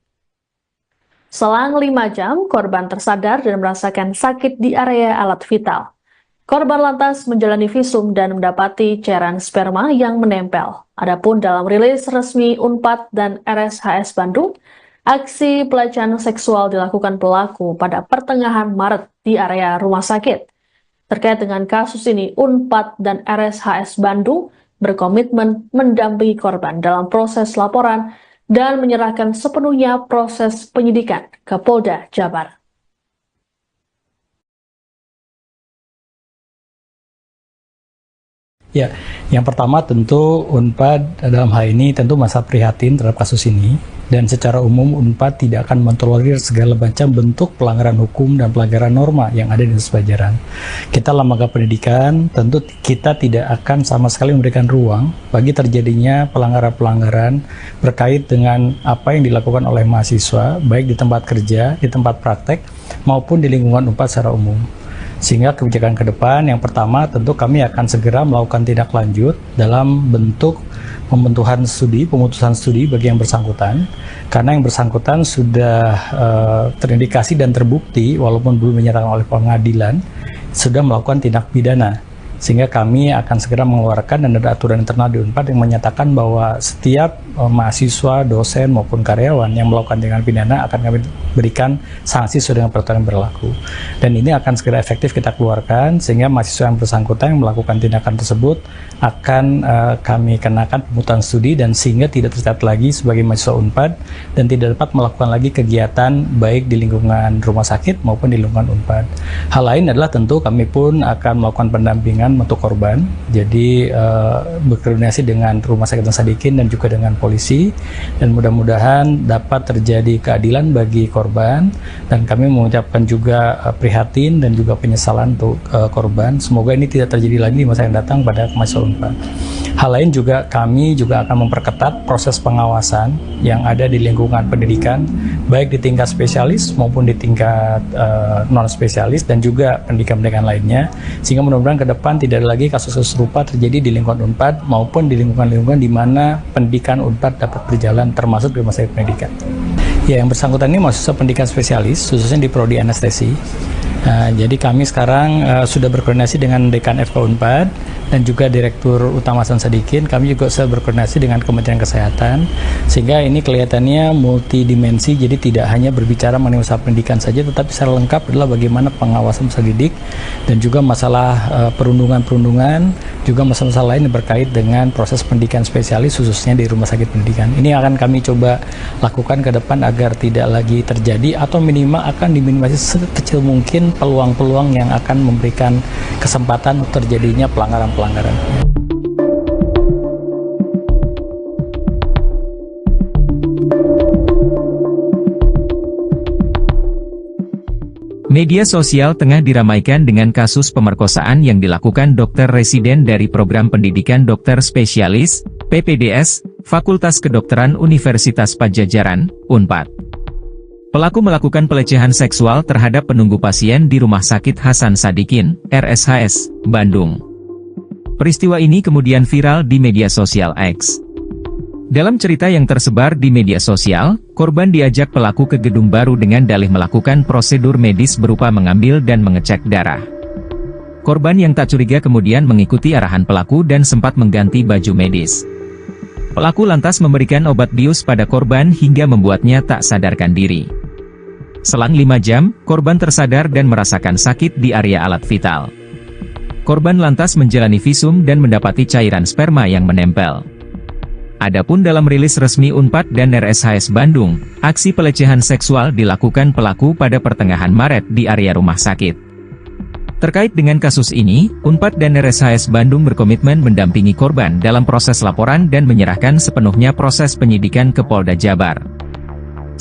Selang 5 jam, korban tersadar dan merasakan sakit di area alat vital. Korban lantas menjalani visum dan mendapati cairan sperma yang menempel. Adapun dalam rilis resmi Unpad dan RSHS Bandung, aksi pelecehan seksual dilakukan pelaku pada pertengahan Maret di area rumah sakit. Terkait dengan kasus ini, Unpad dan RSHS Bandung berkomitmen mendampingi korban dalam proses laporan dan menyerahkan sepenuhnya proses penyidikan ke Polda Jabar. Ya, yang pertama tentu Unpad dalam hal ini tentu merasa prihatin terhadap kasus ini, dan secara umum Unpad tidak akan mentolerir segala macam bentuk pelanggaran hukum dan pelanggaran norma yang ada di Dinas Pelajaran. Kita lembaga pendidikan tentu kita tidak akan sama sekali memberikan ruang bagi terjadinya pelanggaran-pelanggaran berkait dengan apa yang dilakukan oleh mahasiswa, baik di tempat kerja, di tempat praktek, maupun di lingkungan Unpad secara umum. Sehingga kebijakan ke depan yang pertama tentu kami akan segera melakukan tindak lanjut dalam bentuk pemutusan studi bagi yang bersangkutan, karena yang bersangkutan sudah terindikasi dan terbukti walaupun belum menyerahkan oleh pengadilan sudah melakukan tindak pidana. Sehingga kami akan segera mengeluarkan dan ada aturan internal di Unpad yang menyatakan bahwa setiap mahasiswa, dosen maupun karyawan yang melakukan tindakan pidana akan kami berikan sanksi sesuai dengan peraturan yang berlaku. Dan ini akan segera efektif kita keluarkan sehingga mahasiswa yang bersangkutan yang melakukan tindakan tersebut akan kami kenakan pemutusan studi dan sehingga tidak tercatat lagi sebagai mahasiswa Unpad dan tidak dapat melakukan lagi kegiatan baik di lingkungan rumah sakit maupun di lingkungan Unpad. Hal lain adalah tentu kami pun akan melakukan pendampingan untuk korban, jadi berkoordinasi dengan Rumah Sakit Hasan Sadikin dan juga dengan polisi, dan mudah-mudahan dapat terjadi keadilan bagi korban, dan kami mengucapkan juga prihatin dan juga penyesalan untuk korban. Semoga ini tidak terjadi lagi di masa yang datang pada mahasiswa Unpad. Hal lain juga kami juga akan memperketat proses pengawasan yang ada di lingkungan pendidikan, baik di tingkat spesialis maupun di tingkat non spesialis dan juga pendidikan-pendidikan lainnya, sehingga mudah-mudahan ke depan tidak ada lagi kasus-kasus serupa terjadi di lingkungan Unpad maupun di lingkungan-lingkungan di mana pendidikan Unpad dapat berjalan, termasuk di rumah sakit pendidikan. Ya, yang bersangkutan ini mahasiswa pendidikan spesialis, khususnya di prodi anestesi. Jadi kami sekarang sudah berkoordinasi dengan Dekan FK Unpad dan juga Direktur Utama Hasan Sadikin. Kami juga sudah berkoordinasi dengan Kementerian Kesehatan, sehingga ini kelihatannya multidimensi, jadi tidak hanya berbicara mengenai usaha pendidikan saja, tetapi secara lengkap adalah bagaimana pengawasan usaha didik dan juga masalah perundungan-perundungan, juga masalah-masalah lain yang berkait dengan proses pendidikan spesialis khususnya di rumah sakit pendidikan. Ini akan kami coba lakukan ke depan agar tidak lagi terjadi atau minimal akan diminimalisir sekecil mungkin peluang-peluang yang akan memberikan kesempatan terjadinya pelanggaran-pelanggaran. Media sosial tengah diramaikan dengan kasus pemerkosaan yang dilakukan dokter residen dari Program Pendidikan Dokter Spesialis, PPDS, Fakultas Kedokteran Universitas Padjadjaran, Unpad. Pelaku melakukan pelecehan seksual terhadap penunggu pasien di Rumah Sakit Hasan Sadikin, RSHS, Bandung. Peristiwa ini kemudian viral di media sosial X. Dalam cerita yang tersebar di media sosial, korban diajak pelaku ke gedung baru dengan dalih melakukan prosedur medis berupa mengambil dan mengecek darah. Korban yang tak curiga kemudian mengikuti arahan pelaku dan sempat mengganti baju medis. Pelaku lantas memberikan obat bius pada korban hingga membuatnya tak sadarkan diri. Selang 5 jam, korban tersadar dan merasakan sakit di area alat vital. Korban lantas menjalani visum dan mendapati cairan sperma yang menempel. Adapun dalam rilis resmi Unpad dan RSHS Bandung, aksi pelecehan seksual dilakukan pelaku pada pertengahan Maret di area rumah sakit. Terkait dengan kasus ini, Unpad dan RSHS Bandung berkomitmen mendampingi korban dalam proses laporan dan menyerahkan sepenuhnya proses penyidikan ke Polda Jabar.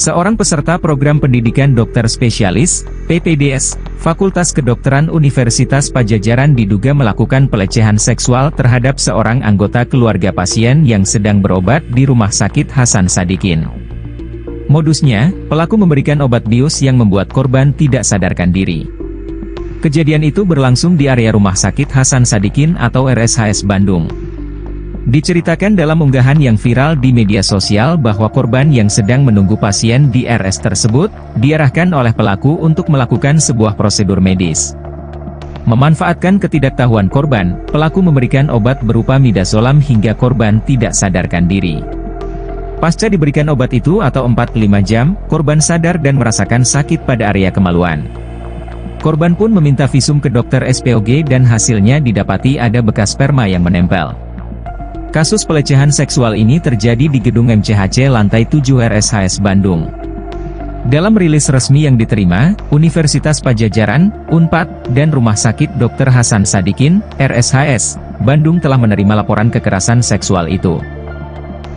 Seorang peserta program pendidikan dokter spesialis, PPDS, Fakultas Kedokteran Universitas Padjadjaran diduga melakukan pelecehan seksual terhadap seorang anggota keluarga pasien yang sedang berobat di Rumah Sakit Hasan Sadikin. Modusnya, pelaku memberikan obat bius yang membuat korban tidak sadarkan diri. Kejadian itu berlangsung di area Rumah Sakit Hasan Sadikin atau RSHS Bandung. Diceritakan dalam unggahan yang viral di media sosial bahwa korban yang sedang menunggu pasien di RS tersebut, diarahkan oleh pelaku untuk melakukan sebuah prosedur medis. Memanfaatkan ketidaktahuan korban, pelaku memberikan obat berupa midazolam hingga korban tidak sadarkan diri. Pasca diberikan obat itu atau 45 jam, korban sadar dan merasakan sakit pada area kemaluan. Korban pun meminta visum ke dokter SPOG dan hasilnya didapati ada bekas sperma yang menempel. Kasus pelecehan seksual ini terjadi di gedung MCHC lantai 7 RSHS Bandung. Dalam rilis resmi yang diterima, Universitas Padjadjaran, UNPAD, dan Rumah Sakit Dr. Hasan Sadikin, RSHS, Bandung telah menerima laporan kekerasan seksual itu.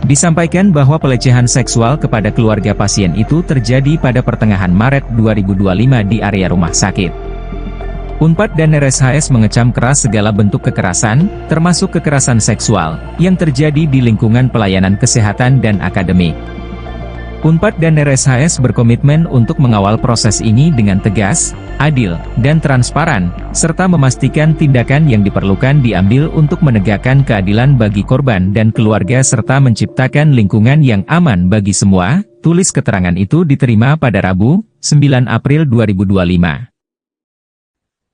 Disampaikan bahwa pelecehan seksual kepada keluarga pasien itu terjadi pada pertengahan Maret 2025 di area rumah sakit. UNPAD dan RSHS mengecam keras segala bentuk kekerasan, termasuk kekerasan seksual, yang terjadi di lingkungan pelayanan kesehatan dan akademik. UNPAD dan RSHS berkomitmen untuk mengawal proses ini dengan tegas, adil, dan transparan, serta memastikan tindakan yang diperlukan diambil untuk menegakkan keadilan bagi korban dan keluarga serta menciptakan lingkungan yang aman bagi semua. Tulis keterangan itu diterima pada Rabu, 9 April 2025.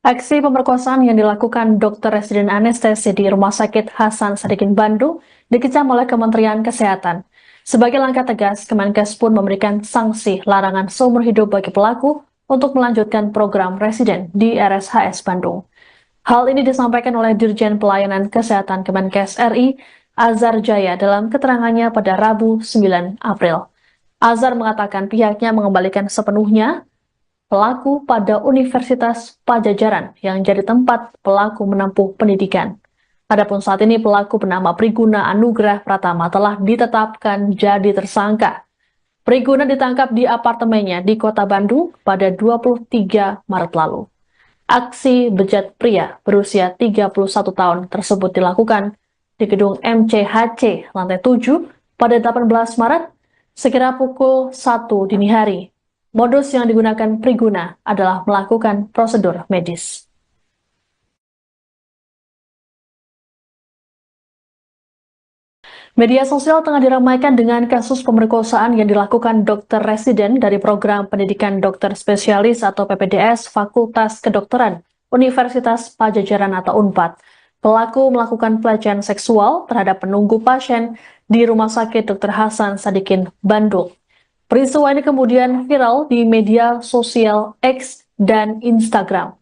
Aksi pemerkosaan yang dilakukan Dr. Residen Anestesi di Rumah Sakit Hasan Sadikin Bandung dikecam oleh Kementerian Kesehatan. Sebagai langkah tegas, Kemenkes pun memberikan sanksi larangan seumur hidup bagi pelaku untuk melanjutkan program residen di RSHS Bandung. Hal ini disampaikan oleh Dirjen Pelayanan Kesehatan Kemenkes RI, Azhar Jaya, dalam keterangannya pada Rabu 9 April. Azhar mengatakan pihaknya mengembalikan sepenuhnya pelaku pada Universitas Padjadjaran yang jadi tempat pelaku menempuh pendidikan. Adapun saat ini pelaku bernama Priguna Anugrah Pratama telah ditetapkan jadi tersangka. Priguna ditangkap di apartemennya di Kota Bandung pada 23 Maret lalu. Aksi bejat pria berusia 31 tahun tersebut dilakukan di gedung MCHC lantai 7 pada 18 Maret sekira pukul 1 dini hari. Modus yang digunakan Priguna adalah melakukan prosedur medis. Media sosial tengah diramaikan dengan kasus pemerkosaan yang dilakukan dokter residen dari program pendidikan dokter spesialis atau PPDS Fakultas Kedokteran Universitas Padjadjaran atau UNPAD. Pelaku melakukan pelecehan seksual terhadap penunggu pasien di Rumah Sakit Dr. Hasan Sadikin Bandung. Peristiwa ini kemudian viral di media sosial X dan Instagram.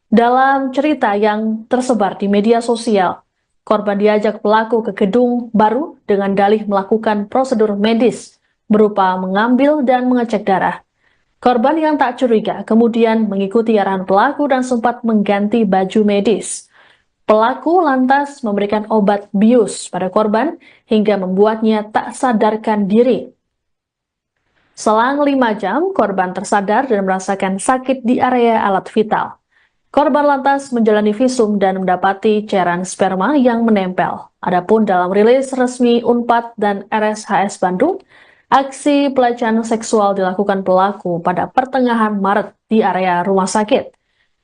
Dalam cerita yang tersebar di media sosial, korban diajak pelaku ke gedung baru dengan dalih melakukan prosedur medis berupa mengambil dan mengecek darah. Korban yang tak curiga kemudian mengikuti arahan pelaku dan sempat mengganti baju medis. Pelaku lantas memberikan obat bius pada korban hingga membuatnya tak sadarkan diri. Selang 5 jam, korban tersadar dan merasakan sakit di area alat vital. Korban lantas menjalani visum dan mendapati cairan sperma yang menempel. Adapun dalam rilis resmi UNPAD dan RSHS Bandung, aksi pelecehan seksual dilakukan pelaku pada pertengahan Maret di area rumah sakit.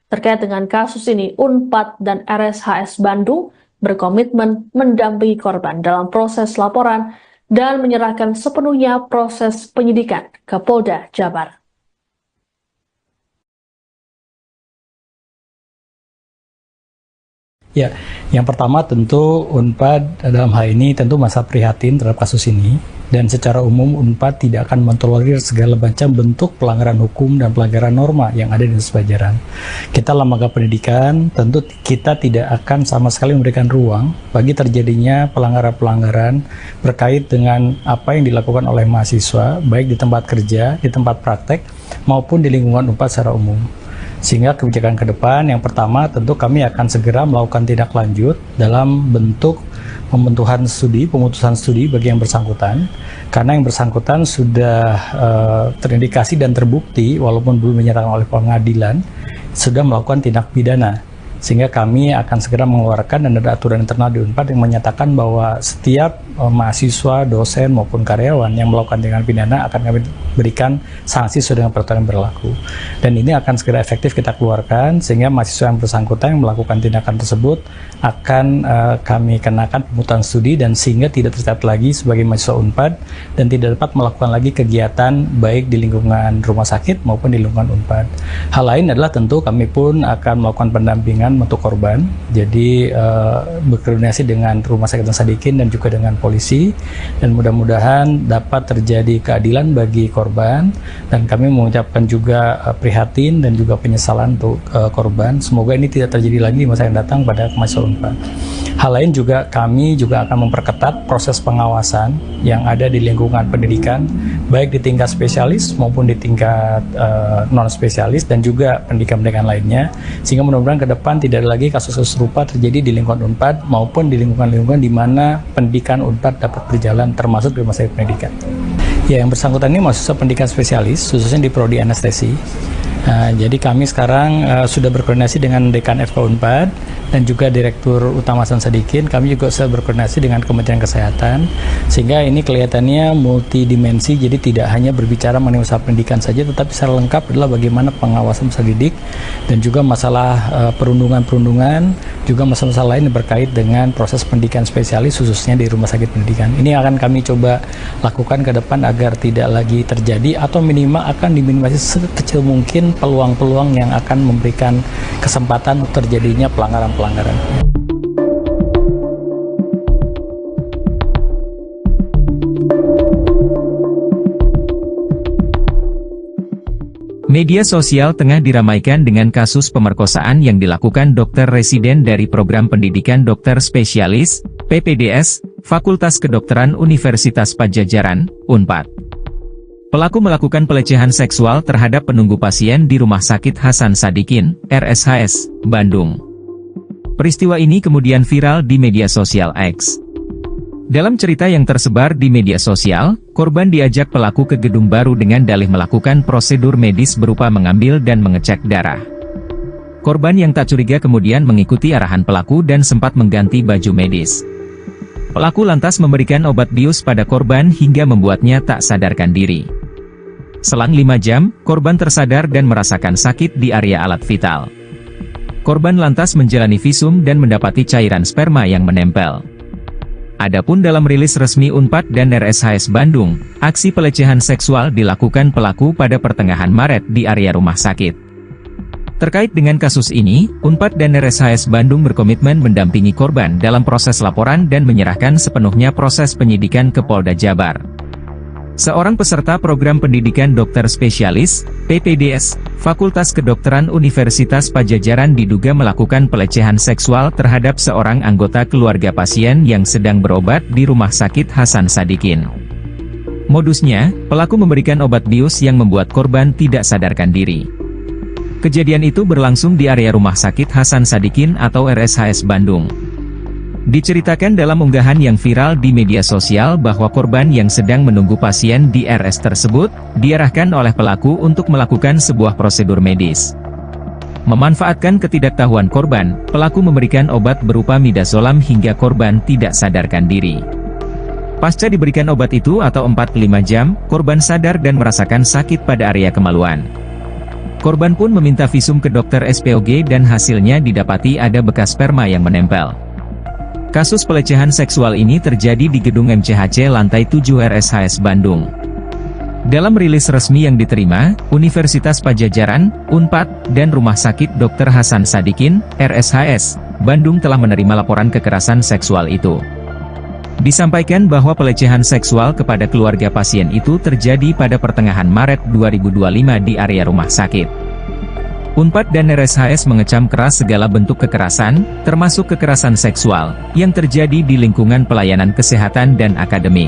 Terkait dengan kasus ini, UNPAD dan RSHS Bandung berkomitmen mendampingi korban dalam proses laporan dan menyerahkan sepenuhnya proses penyidikan ke Polda Jabar. Ya, yang pertama tentu UNPAD dalam hal ini tentu masa prihatin terhadap kasus ini, dan secara umum UNPAD tidak akan mentolerir segala macam bentuk pelanggaran hukum dan pelanggaran norma yang ada di Padjadjaran. Kita lembaga pendidikan tentu kita tidak akan sama sekali memberikan ruang bagi terjadinya pelanggaran-pelanggaran berkait dengan apa yang dilakukan oleh mahasiswa, baik di tempat kerja, di tempat praktek, maupun di lingkungan UNPAD secara umum. Sehingga kebijakan ke depan yang pertama tentu kami akan segera melakukan tindak lanjut dalam bentuk pemutusan studi bagi yang bersangkutan, karena yang bersangkutan sudah terindikasi dan terbukti walaupun belum menyatakan oleh pengadilan sudah melakukan tindak pidana sehingga kami akan segera mengeluarkan dan ada aturan internal di Unpad yang menyatakan bahwa setiap mahasiswa, dosen maupun karyawan yang melakukan tindakan pidana akan kami berikan sanksi sesuai dengan peraturan yang berlaku. Dan ini akan segera efektif kita keluarkan sehingga mahasiswa yang bersangkutan yang melakukan tindakan tersebut akan kami kenakan pemungutan studi dan sehingga tidak tercatat lagi sebagai mahasiswa Unpad dan tidak dapat melakukan lagi kegiatan baik di lingkungan rumah sakit maupun di lingkungan Unpad. Hal lain adalah tentu kami pun akan melakukan pendampingan untuk korban, jadi berkoordinasi dengan Rumah Sakit Hasan Sadikin dan juga dengan polisi, dan mudah-mudahan dapat terjadi keadilan bagi korban, dan kami mengucapkan juga prihatin dan juga penyesalan untuk korban. Semoga ini tidak terjadi lagi di masa yang datang pada mahasiswa Unpad. Hal lain juga kami juga akan memperketat proses pengawasan yang ada di lingkungan pendidikan, baik di tingkat spesialis maupun di tingkat non spesialis dan juga pendidikan-pendidikan lainnya, sehingga mudah-mudahan ke depan tidak ada lagi kasus-kasus serupa terjadi di lingkungan Unpad maupun di lingkungan-lingkungan di mana pendidikan Unpad dapat berjalan, termasuk di rumah sakit pendidikan. Ya, yang bersangkutan ini mahasiswa pendidikan spesialis, khususnya di prodi anestesi. Jadi kami sekarang sudah berkoordinasi dengan Dekan FK Unpad dan juga Direktur Utama Hasan Sadikin. Kami juga sudah berkoordinasi dengan Kementerian Kesehatan, sehingga ini kelihatannya multidimensi, jadi tidak hanya berbicara mengenai usaha pendidikan saja, tetapi secara lengkap adalah bagaimana pengawasan peserta didik dan juga masalah perundungan-perundungan, juga masalah-masalah lain yang berkait dengan proses pendidikan spesialis khususnya di rumah sakit pendidikan. Ini akan kami coba lakukan ke depan agar tidak lagi terjadi atau minimal akan diminimalisir sekecil mungkin peluang-peluang yang akan memberikan kesempatan terjadinya pelanggaran-pelanggaran. Media sosial tengah diramaikan dengan kasus pemerkosaan yang dilakukan dokter residen dari Program Pendidikan Dokter Spesialis, PPDS, Fakultas Kedokteran Universitas Padjadjaran, Unpad. Pelaku melakukan pelecehan seksual terhadap penunggu pasien di Rumah Sakit Hasan Sadikin, RSHS, Bandung. Peristiwa ini kemudian viral di media sosial X. Dalam cerita yang tersebar di media sosial, korban diajak pelaku ke gedung baru dengan dalih melakukan prosedur medis berupa mengambil dan mengecek darah. Korban yang tak curiga kemudian mengikuti arahan pelaku dan sempat mengganti baju medis. Pelaku lantas memberikan obat bius pada korban hingga membuatnya tak sadarkan diri. Selang 5 jam, korban tersadar dan merasakan sakit di area alat vital. Korban lantas menjalani visum dan mendapati cairan sperma yang menempel. Adapun dalam rilis resmi Unpad dan RSHS Bandung, aksi pelecehan seksual dilakukan pelaku pada pertengahan Maret di area rumah sakit. Terkait dengan kasus ini, Unpad dan RSHS Bandung berkomitmen mendampingi korban dalam proses laporan dan menyerahkan sepenuhnya proses penyidikan ke Polda Jabar. Seorang peserta program pendidikan dokter spesialis, PPDS, Fakultas Kedokteran Universitas Padjadjaran diduga melakukan pelecehan seksual terhadap seorang anggota keluarga pasien yang sedang berobat di Rumah Sakit Hasan Sadikin. Modusnya, pelaku memberikan obat bius yang membuat korban tidak sadarkan diri. Kejadian itu berlangsung di area Rumah Sakit Hasan Sadikin atau RSHS Bandung. Diceritakan dalam unggahan yang viral di media sosial bahwa korban yang sedang menunggu pasien di RS tersebut, diarahkan oleh pelaku untuk melakukan sebuah prosedur medis. Memanfaatkan ketidaktahuan korban, pelaku memberikan obat berupa midazolam hingga korban tidak sadarkan diri. Pasca diberikan obat itu atau 45 jam, korban sadar dan merasakan sakit pada area kemaluan. Korban pun meminta visum ke dokter SPOG dan hasilnya didapati ada bekas sperma yang menempel. Kasus pelecehan seksual ini terjadi di gedung MCHC lantai 7 RSHS Bandung. Dalam rilis resmi yang diterima, Universitas Padjadjaran, Unpad, dan Rumah Sakit Dr. Hasan Sadikin, RSHS, Bandung telah menerima laporan kekerasan seksual itu. Disampaikan bahwa pelecehan seksual kepada keluarga pasien itu terjadi pada pertengahan Maret 2025 di area rumah sakit. Unpad dan RSHS mengecam keras segala bentuk kekerasan, termasuk kekerasan seksual, yang terjadi di lingkungan pelayanan kesehatan dan akademik.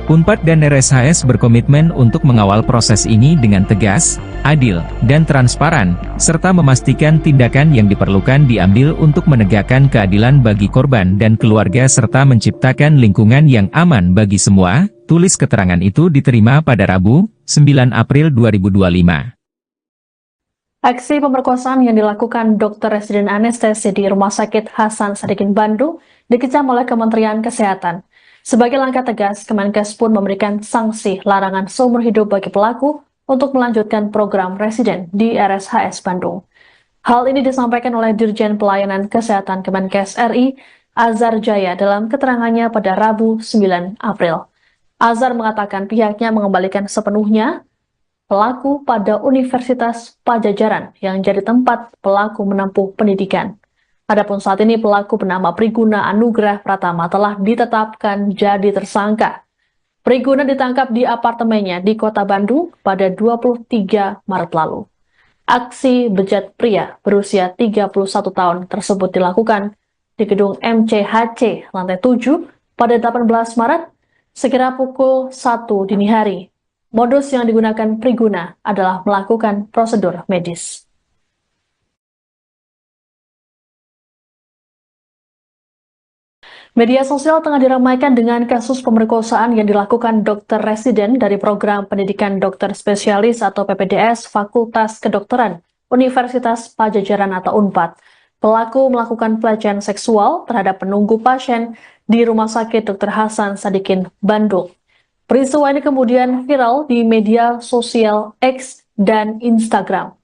Unpad dan RSHS berkomitmen untuk mengawal proses ini dengan tegas, adil, dan transparan, serta memastikan tindakan yang diperlukan diambil untuk menegakkan keadilan bagi korban dan keluarga serta menciptakan lingkungan yang aman bagi semua. Tulis keterangan itu diterima pada Rabu, 9 April 2025. Aksi pemerkosaan yang dilakukan Dr. Residen Anestesi di Rumah Sakit Hasan Sadikin Bandung dikecam oleh Kementerian Kesehatan. Sebagai langkah tegas, Kemenkes pun memberikan sanksi larangan seumur hidup bagi pelaku untuk melanjutkan program residen di RSHS Bandung. Hal ini disampaikan oleh Dirjen Pelayanan Kesehatan Kemenkes RI, Azhar Jaya, dalam keterangannya pada Rabu 9 April. Azhar mengatakan pihaknya mengembalikan sepenuhnya pelaku pada Universitas Pajajaran yang jadi tempat pelaku menempuh pendidikan. Adapun saat ini pelaku bernama Priguna Anugrah Pratama telah ditetapkan jadi tersangka. Priguna ditangkap di apartemennya di Kota Bandung pada 23 Maret lalu. Aksi bejat pria berusia 31 tahun tersebut dilakukan di gedung MCHC lantai 7 pada 18 Maret sekira pukul 1 dini hari. Modus yang digunakan Priguna adalah melakukan prosedur medis. Media sosial tengah diramaikan dengan kasus pemerkosaan yang dilakukan dokter residen dari program pendidikan dokter spesialis atau PPDS Fakultas Kedokteran Universitas Pajajaran atau UNPAD. Pelaku melakukan pelecehan seksual terhadap penunggu pasien di Rumah Sakit Dr. Hasan Sadikin, Bandung. Peristiwa ini kemudian viral di media sosial X dan Instagram.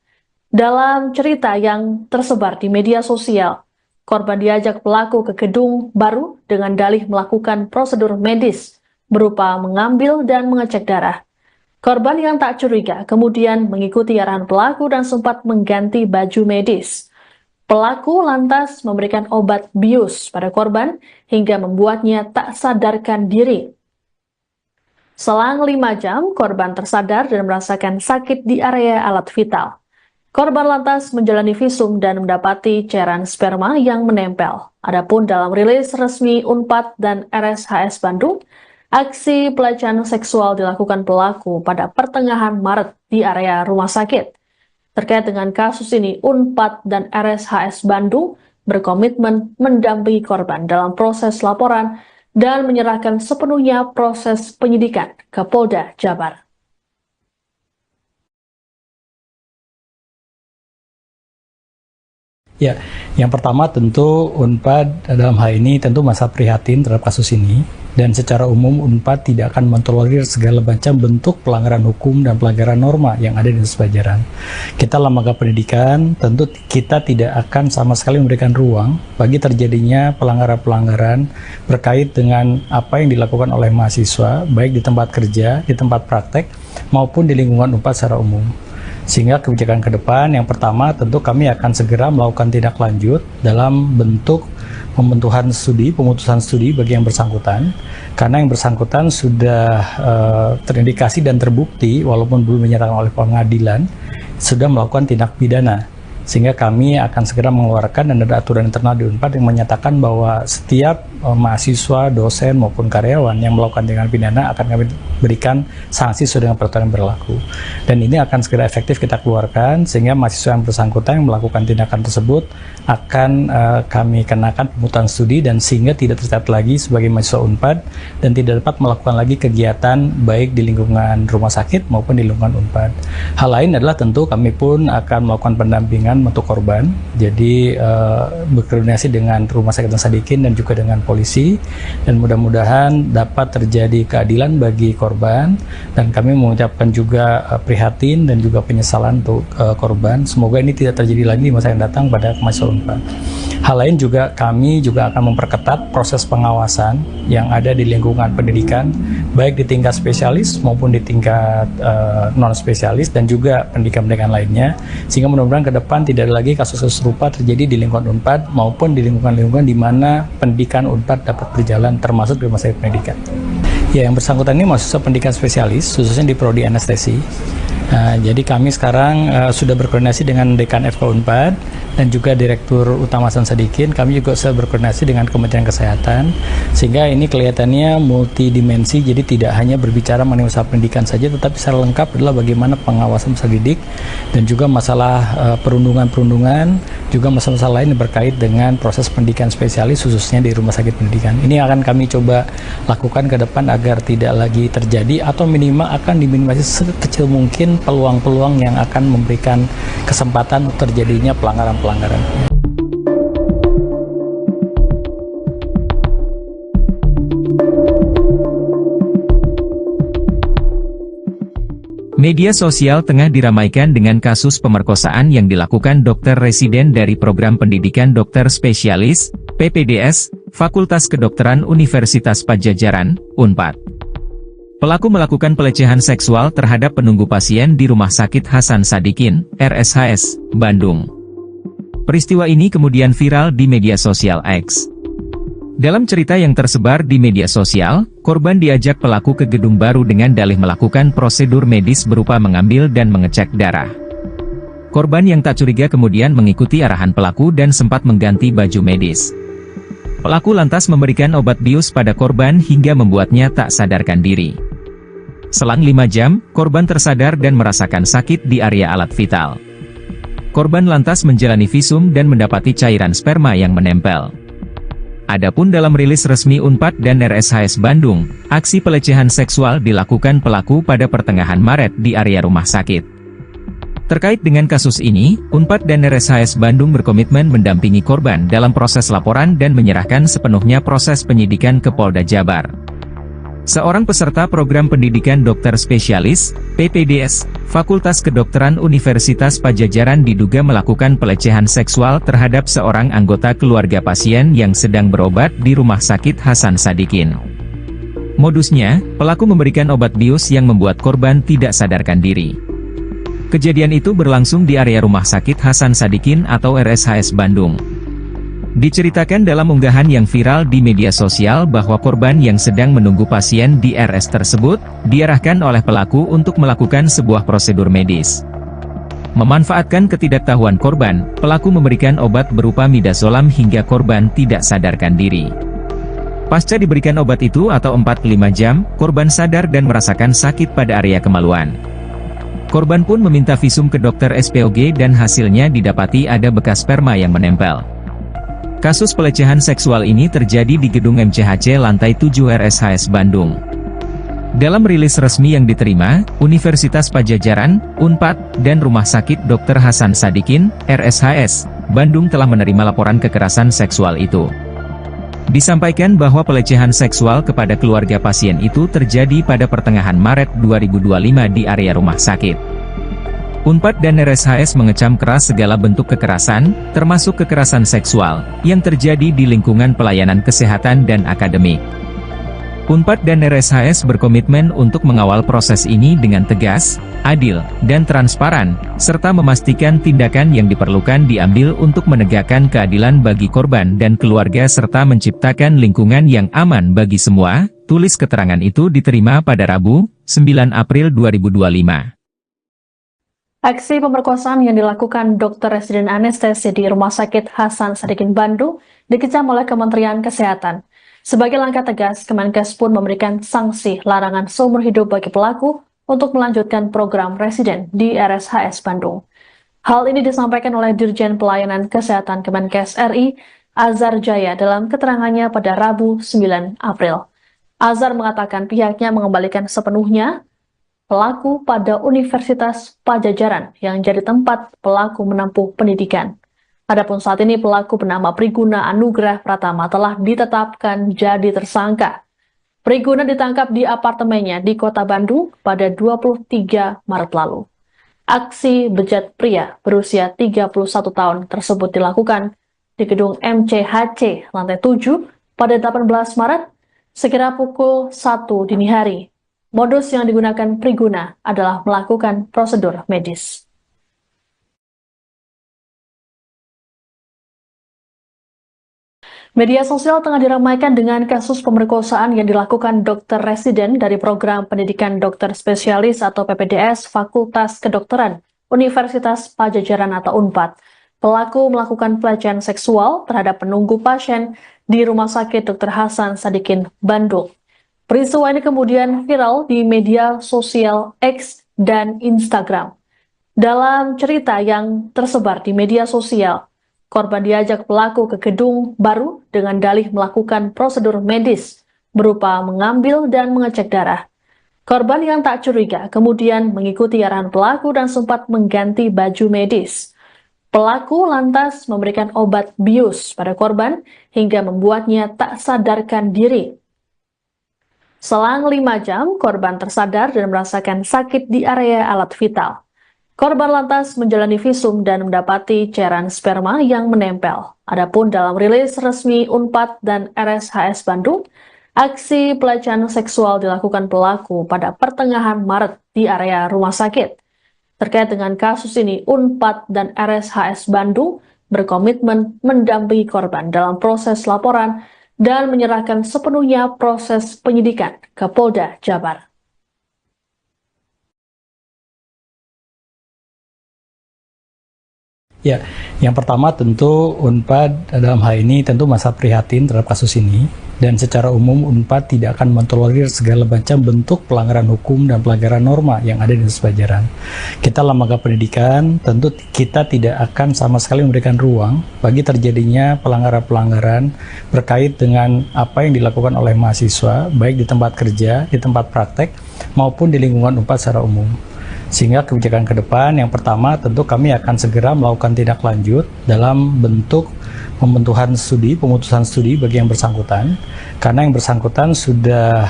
Dalam cerita yang tersebar di media sosial, korban diajak pelaku ke gedung baru dengan dalih melakukan prosedur medis berupa mengambil dan mengecek darah. Korban yang tak curiga kemudian mengikuti arahan pelaku dan sempat mengganti baju medis. Pelaku lantas memberikan obat bius pada korban hingga membuatnya tak sadarkan diri. Selang 5 jam, korban tersadar dan merasakan sakit di area alat vital. Korban lantas menjalani visum dan mendapati cairan sperma yang menempel. Adapun dalam rilis resmi UNPAD dan RSHS Bandung, aksi pelecehan seksual dilakukan pelaku pada pertengahan Maret di area rumah sakit. Terkait dengan kasus ini, UNPAD dan RSHS Bandung berkomitmen mendampingi korban dalam proses laporan dan menyerahkan sepenuhnya proses penyidikan ke Polda Jabar. Ya, yang pertama tentu UNPAD dalam hal ini tentu masa prihatin terhadap kasus ini, dan secara umum UNPAD tidak akan mentolerir segala macam bentuk pelanggaran hukum dan pelanggaran norma yang ada di Universitas Pajajaran. Kita lembaga pendidikan tentu kita tidak akan sama sekali memberikan ruang bagi terjadinya pelanggaran-pelanggaran berkait dengan apa yang dilakukan oleh mahasiswa, baik di tempat kerja, di tempat praktek, maupun di lingkungan UNPAD secara umum. Sehingga kebijakan ke depan yang pertama tentu kami akan segera melakukan tindak lanjut dalam bentuk pembentukan studi, pemutusan studi bagi yang bersangkutan, karena yang bersangkutan sudah terindikasi dan terbukti walaupun belum dinyatakan oleh pengadilan sudah melakukan tindak pidana. Sehingga kami akan segera mengeluarkan dan ada aturan internal di UNPAD yang menyatakan bahwa setiap mahasiswa, dosen maupun karyawan yang melakukan tindakan pidana akan kami berikan sanksi sesuai dengan peraturan yang berlaku. Dan ini akan segera efektif kita keluarkan sehingga mahasiswa yang bersangkutan yang melakukan tindakan tersebut akan kami kenakan pemutusan studi dan sehingga tidak tercatat lagi sebagai mahasiswa UNPAD dan tidak dapat melakukan lagi kegiatan baik di lingkungan rumah sakit maupun di lingkungan UNPAD. Hal lain adalah tentu kami pun akan melakukan pendampingan untuk korban, jadi berkoordinasi dengan Rumah Sakit Hasan Sadikin dan juga dengan polisi, dan mudah-mudahan dapat terjadi keadilan bagi korban, dan kami mengucapkan juga prihatin dan juga penyesalan untuk korban. Semoga ini tidak terjadi lagi di masa yang datang pada mahasiswa UNPAD. Hal lain juga kami juga akan memperketat proses pengawasan yang ada di lingkungan pendidikan, baik di tingkat spesialis maupun di tingkat non spesialis dan juga pendidikan-pendidikan lainnya, sehingga mudah-mudahan ke depan tidak ada lagi kasus-kasus serupa terjadi di lingkungan UNPAD maupun di lingkungan-lingkungan di mana pendidikan UNPAD dapat berjalan, termasuk di rumah sakit pendidikan. Ya, yang bersangkutan ini mahasiswa pendidikan spesialis, khususnya di prodi anestesi. Jadi kami sekarang sudah berkoordinasi dengan Dekan FK UNPAD dan juga Direktur Utama Hasan Sadikin. Kami juga sudah berkoordinasi dengan Kementerian Kesehatan, sehingga ini kelihatannya multidimensi, jadi tidak hanya berbicara mengenai usaha pendidikan saja, tetapi secara lengkap adalah bagaimana pengawasan peserta didik dan juga masalah perundungan-perundungan, juga masalah-masalah lain yang berkait dengan proses pendidikan spesialis khususnya di rumah sakit pendidikan. Ini akan kami coba lakukan ke depan agar tidak lagi terjadi atau minimal akan diminimalisasi sekecil mungkin menekan peluang-peluang yang akan memberikan kesempatan terjadinya pelanggaran-pelanggaran. Media sosial tengah diramaikan dengan kasus pemerkosaan yang dilakukan dokter residen dari program pendidikan dokter spesialis, PPDS, Fakultas Kedokteran Universitas Padjadjaran, Unpad. Pelaku melakukan pelecehan seksual terhadap penunggu pasien di Rumah Sakit Hasan Sadikin, RSHS, Bandung. Peristiwa ini kemudian viral di media sosial X. Dalam cerita yang tersebar di media sosial, korban diajak pelaku ke gedung baru dengan dalih melakukan prosedur medis berupa mengambil dan mengecek darah. Korban yang tak curiga kemudian mengikuti arahan pelaku dan sempat mengganti baju medis. Pelaku lantas memberikan obat bius pada korban hingga membuatnya tak sadarkan diri. Selang 5 jam, korban tersadar dan merasakan sakit di area alat vital. Korban lantas menjalani visum dan mendapati cairan sperma yang menempel. Adapun dalam rilis resmi Unpad dan RSHS Bandung, aksi pelecehan seksual dilakukan pelaku pada pertengahan Maret di area rumah sakit. Terkait dengan kasus ini, Unpad dan RSHS Bandung berkomitmen mendampingi korban dalam proses laporan dan menyerahkan sepenuhnya proses penyidikan ke Polda Jabar. Seorang peserta program pendidikan dokter spesialis, PPDS, Fakultas Kedokteran Universitas Padjadjaran diduga melakukan pelecehan seksual terhadap seorang anggota keluarga pasien yang sedang berobat di Rumah Sakit Hasan Sadikin. Modusnya, pelaku memberikan obat bius yang membuat korban tidak sadarkan diri. Kejadian itu berlangsung di area Rumah Sakit Hasan Sadikin atau RSHS Bandung. Diceritakan dalam unggahan yang viral di media sosial bahwa korban yang sedang menunggu pasien di RS tersebut, diarahkan oleh pelaku untuk melakukan sebuah prosedur medis. Memanfaatkan ketidaktahuan korban, pelaku memberikan obat berupa midazolam hingga korban tidak sadarkan diri. Pasca diberikan obat itu atau 4-5 jam, korban sadar dan merasakan sakit pada area kemaluan. Korban pun meminta visum ke dokter SPOG dan hasilnya didapati ada bekas sperma yang menempel. Kasus pelecehan seksual ini terjadi di gedung MCHC lantai 7 RSHS Bandung. Dalam rilis resmi yang diterima, Universitas Padjadjaran, Unpad, dan Rumah Sakit Dr. Hasan Sadikin, RSHS, Bandung telah menerima laporan kekerasan seksual itu. Disampaikan bahwa pelecehan seksual kepada keluarga pasien itu terjadi pada pertengahan Maret 2025 di area rumah sakit. Unpad dan RSHS mengecam keras segala bentuk kekerasan, termasuk kekerasan seksual, yang terjadi di lingkungan pelayanan kesehatan dan akademik. Unpad dan RSHS berkomitmen untuk mengawal proses ini dengan tegas, adil, dan transparan, serta memastikan tindakan yang diperlukan diambil untuk menegakkan keadilan bagi korban dan keluarga serta menciptakan lingkungan yang aman bagi semua. Tulis keterangan itu diterima pada Rabu, 9 April 2025. Aksi pemerkosaan yang dilakukan dokter residen anestesi di Rumah Sakit Hasan Sadikin Bandung dikecam oleh Kementerian Kesehatan. Sebagai langkah tegas, Kemenkes pun memberikan sanksi larangan seumur hidup bagi pelaku untuk melanjutkan program residen di RSHS Bandung. Hal ini disampaikan oleh Dirjen Pelayanan Kesehatan Kemenkes RI, Azhar Jaya, dalam keterangannya pada Rabu 9 April. Azhar mengatakan pihaknya mengembalikan sepenuhnya pelaku pada Universitas Padjadjaran yang jadi tempat pelaku menempuh pendidikan. Adapun saat ini pelaku bernama Priguna Anugrah Pratama telah ditetapkan jadi tersangka. Priguna ditangkap di apartemennya di Kota Bandung pada 23 Maret lalu. Aksi bejat pria berusia 31 tahun tersebut dilakukan di gedung MCHC lantai 7 pada 18 Maret sekira pukul 1 dini hari. Modus yang digunakan Priguna adalah melakukan prosedur medis. Media sosial tengah diramaikan dengan kasus pemerkosaan yang dilakukan dokter residen dari program pendidikan dokter spesialis atau PPDS Fakultas Kedokteran Universitas Padjadjaran atau Unpad. Pelaku melakukan pelecehan seksual terhadap penunggu pasien di Rumah Sakit Dr. Hasan Sadikin, Bandung. Peristiwa ini kemudian viral di media sosial X dan Instagram. Dalam cerita yang tersebar di media sosial, korban diajak pelaku ke gedung baru dengan dalih melakukan prosedur medis berupa mengambil dan mengecek darah. Korban yang tak curiga kemudian mengikuti arahan pelaku dan sempat mengganti baju medis. Pelaku lantas memberikan obat bius pada korban hingga membuatnya tak sadarkan diri. Selang 5 jam, korban tersadar dan merasakan sakit di area alat vital. Korban lantas menjalani visum dan mendapati cairan sperma yang menempel. Adapun dalam rilis resmi Unpad dan RSHS Bandung, aksi pelecehan seksual dilakukan pelaku pada pertengahan Maret di area rumah sakit. Terkait dengan kasus ini, Unpad dan RSHS Bandung berkomitmen mendampingi korban dalam proses laporan dan menyerahkan sepenuhnya proses penyidikan ke Polda Jabar. Ya, yang pertama tentu Unpad dalam hal ini tentu merasa prihatin terhadap kasus ini, dan secara umum Unpad tidak akan mentolerir segala macam bentuk pelanggaran hukum dan pelanggaran norma yang ada di Universitas Padjadjaran. Kita lembaga pendidikan tentu kita tidak akan sama sekali memberikan ruang bagi terjadinya pelanggaran-pelanggaran berkait dengan apa yang dilakukan oleh mahasiswa, baik di tempat kerja, di tempat praktek, maupun di lingkungan Unpad secara umum. Sehingga kebijakan ke depan yang pertama tentu kami akan segera melakukan tindak lanjut dalam bentuk pemutusan studi bagi yang bersangkutan, karena yang bersangkutan sudah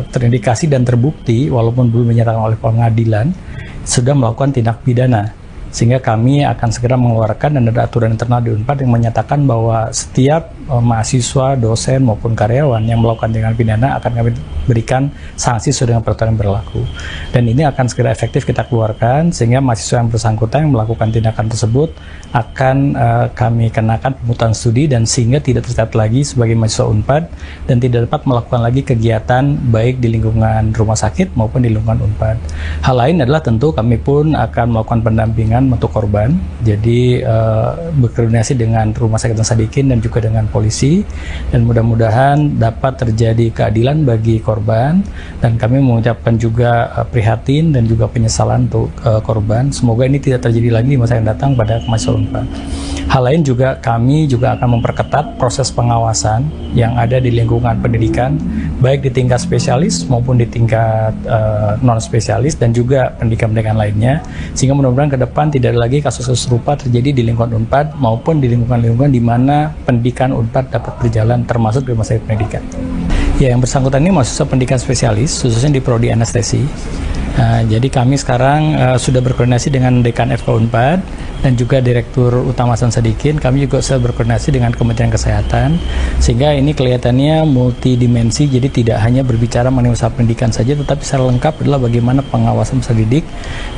terindikasi dan terbukti walaupun belum dinyatakan oleh pengadilan sudah melakukan tindak pidana. Sehingga kami akan segera mengeluarkan dan ada aturan internal di Unpad yang menyatakan bahwa setiap mahasiswa, dosen maupun karyawan yang melakukan tindakan pidana akan kami berikan sanksi sesuai dengan peraturan yang berlaku. Dan ini akan segera efektif kita keluarkan sehingga mahasiswa yang bersangkutan yang melakukan tindakan tersebut akan kami kenakan pemutusan studi dan sehingga tidak tercatat lagi sebagai mahasiswa Unpad dan tidak dapat melakukan lagi kegiatan baik di lingkungan rumah sakit maupun di lingkungan Unpad. Hal lain adalah tentu kami pun akan melakukan pendampingan untuk korban, jadi berkoordinasi dengan Rumah Sakit Hasan Sadikin dan juga dengan polisi, dan mudah-mudahan dapat terjadi keadilan bagi korban, dan kami mengucapkan juga prihatin dan juga penyesalan untuk korban. Semoga ini tidak terjadi lagi di masa yang datang pada mahasiswa Unpad. Hal lain juga kami juga akan memperketat proses pengawasan yang ada di lingkungan pendidikan, baik di tingkat spesialis maupun di tingkat non spesialis dan juga pendidikan-pendidikan lainnya, sehingga mudah-mudahan ke depan tidak ada lagi kasus-kasus serupa terjadi di lingkungan Unpad maupun di lingkungan-lingkungan di mana pendidikan Unpad dapat berjalan, termasuk di rumah sakit pendidikan. Ya, yang bersangkutan ini mahasiswa pendidikan spesialis, khususnya di prodi anestesi. Jadi kami sekarang sudah berkoordinasi dengan Dekan FK Unpad dan juga Direktur Utama Hasan Sadikin. Kami juga sudah berkoordinasi dengan Kementerian Kesehatan, sehingga ini kelihatannya multidimensi, jadi tidak hanya berbicara mengenai usaha pendidikan saja, tetapi secara lengkap adalah bagaimana pengawasan usaha didik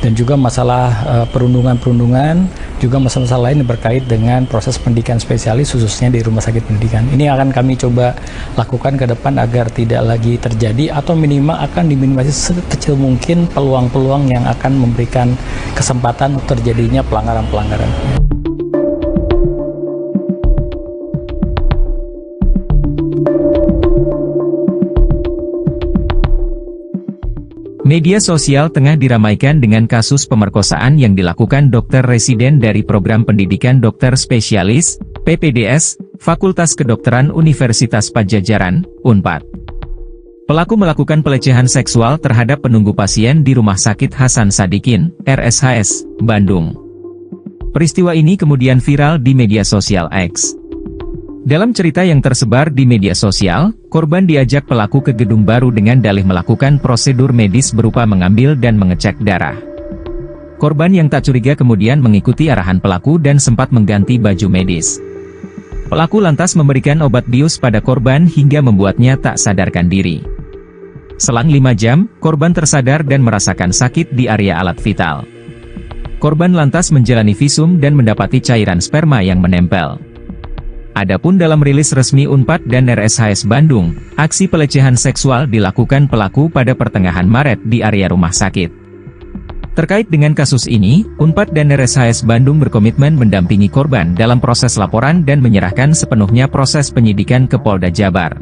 dan juga masalah perundungan-perundungan, juga masalah-masalah lain yang berkait dengan proses pendidikan spesialis khususnya di rumah sakit pendidikan. Ini akan kami coba lakukan ke depan agar tidak lagi terjadi atau minimal akan diminimalisasi sekecil mungkin peluang-peluang yang akan memberikan kesempatan terjadinya pelanggaran-pelanggaran. Media sosial tengah diramaikan dengan kasus pemerkosaan yang dilakukan dokter residen dari Program Pendidikan Dokter Spesialis, PPDS, Fakultas Kedokteran Universitas Padjadjaran, Unpad. Pelaku melakukan pelecehan seksual terhadap penunggu pasien di Rumah Sakit Hasan Sadikin, RSHS, Bandung. Peristiwa ini kemudian viral di media sosial X. Dalam cerita yang tersebar di media sosial, korban diajak pelaku ke gedung baru dengan dalih melakukan prosedur medis berupa mengambil dan mengecek darah. Korban yang tak curiga kemudian mengikuti arahan pelaku dan sempat mengganti baju medis. Pelaku lantas memberikan obat bius pada korban hingga membuatnya tak sadarkan diri. Selang 5 jam, korban tersadar dan merasakan sakit di area alat vital. Korban lantas menjalani visum dan mendapati cairan sperma yang menempel. Adapun dalam rilis resmi Unpad dan RSHS Bandung, aksi pelecehan seksual dilakukan pelaku pada pertengahan Maret di area rumah sakit. Terkait dengan kasus ini, Unpad dan RSHS Bandung berkomitmen mendampingi korban dalam proses laporan dan menyerahkan sepenuhnya proses penyidikan ke Polda Jabar.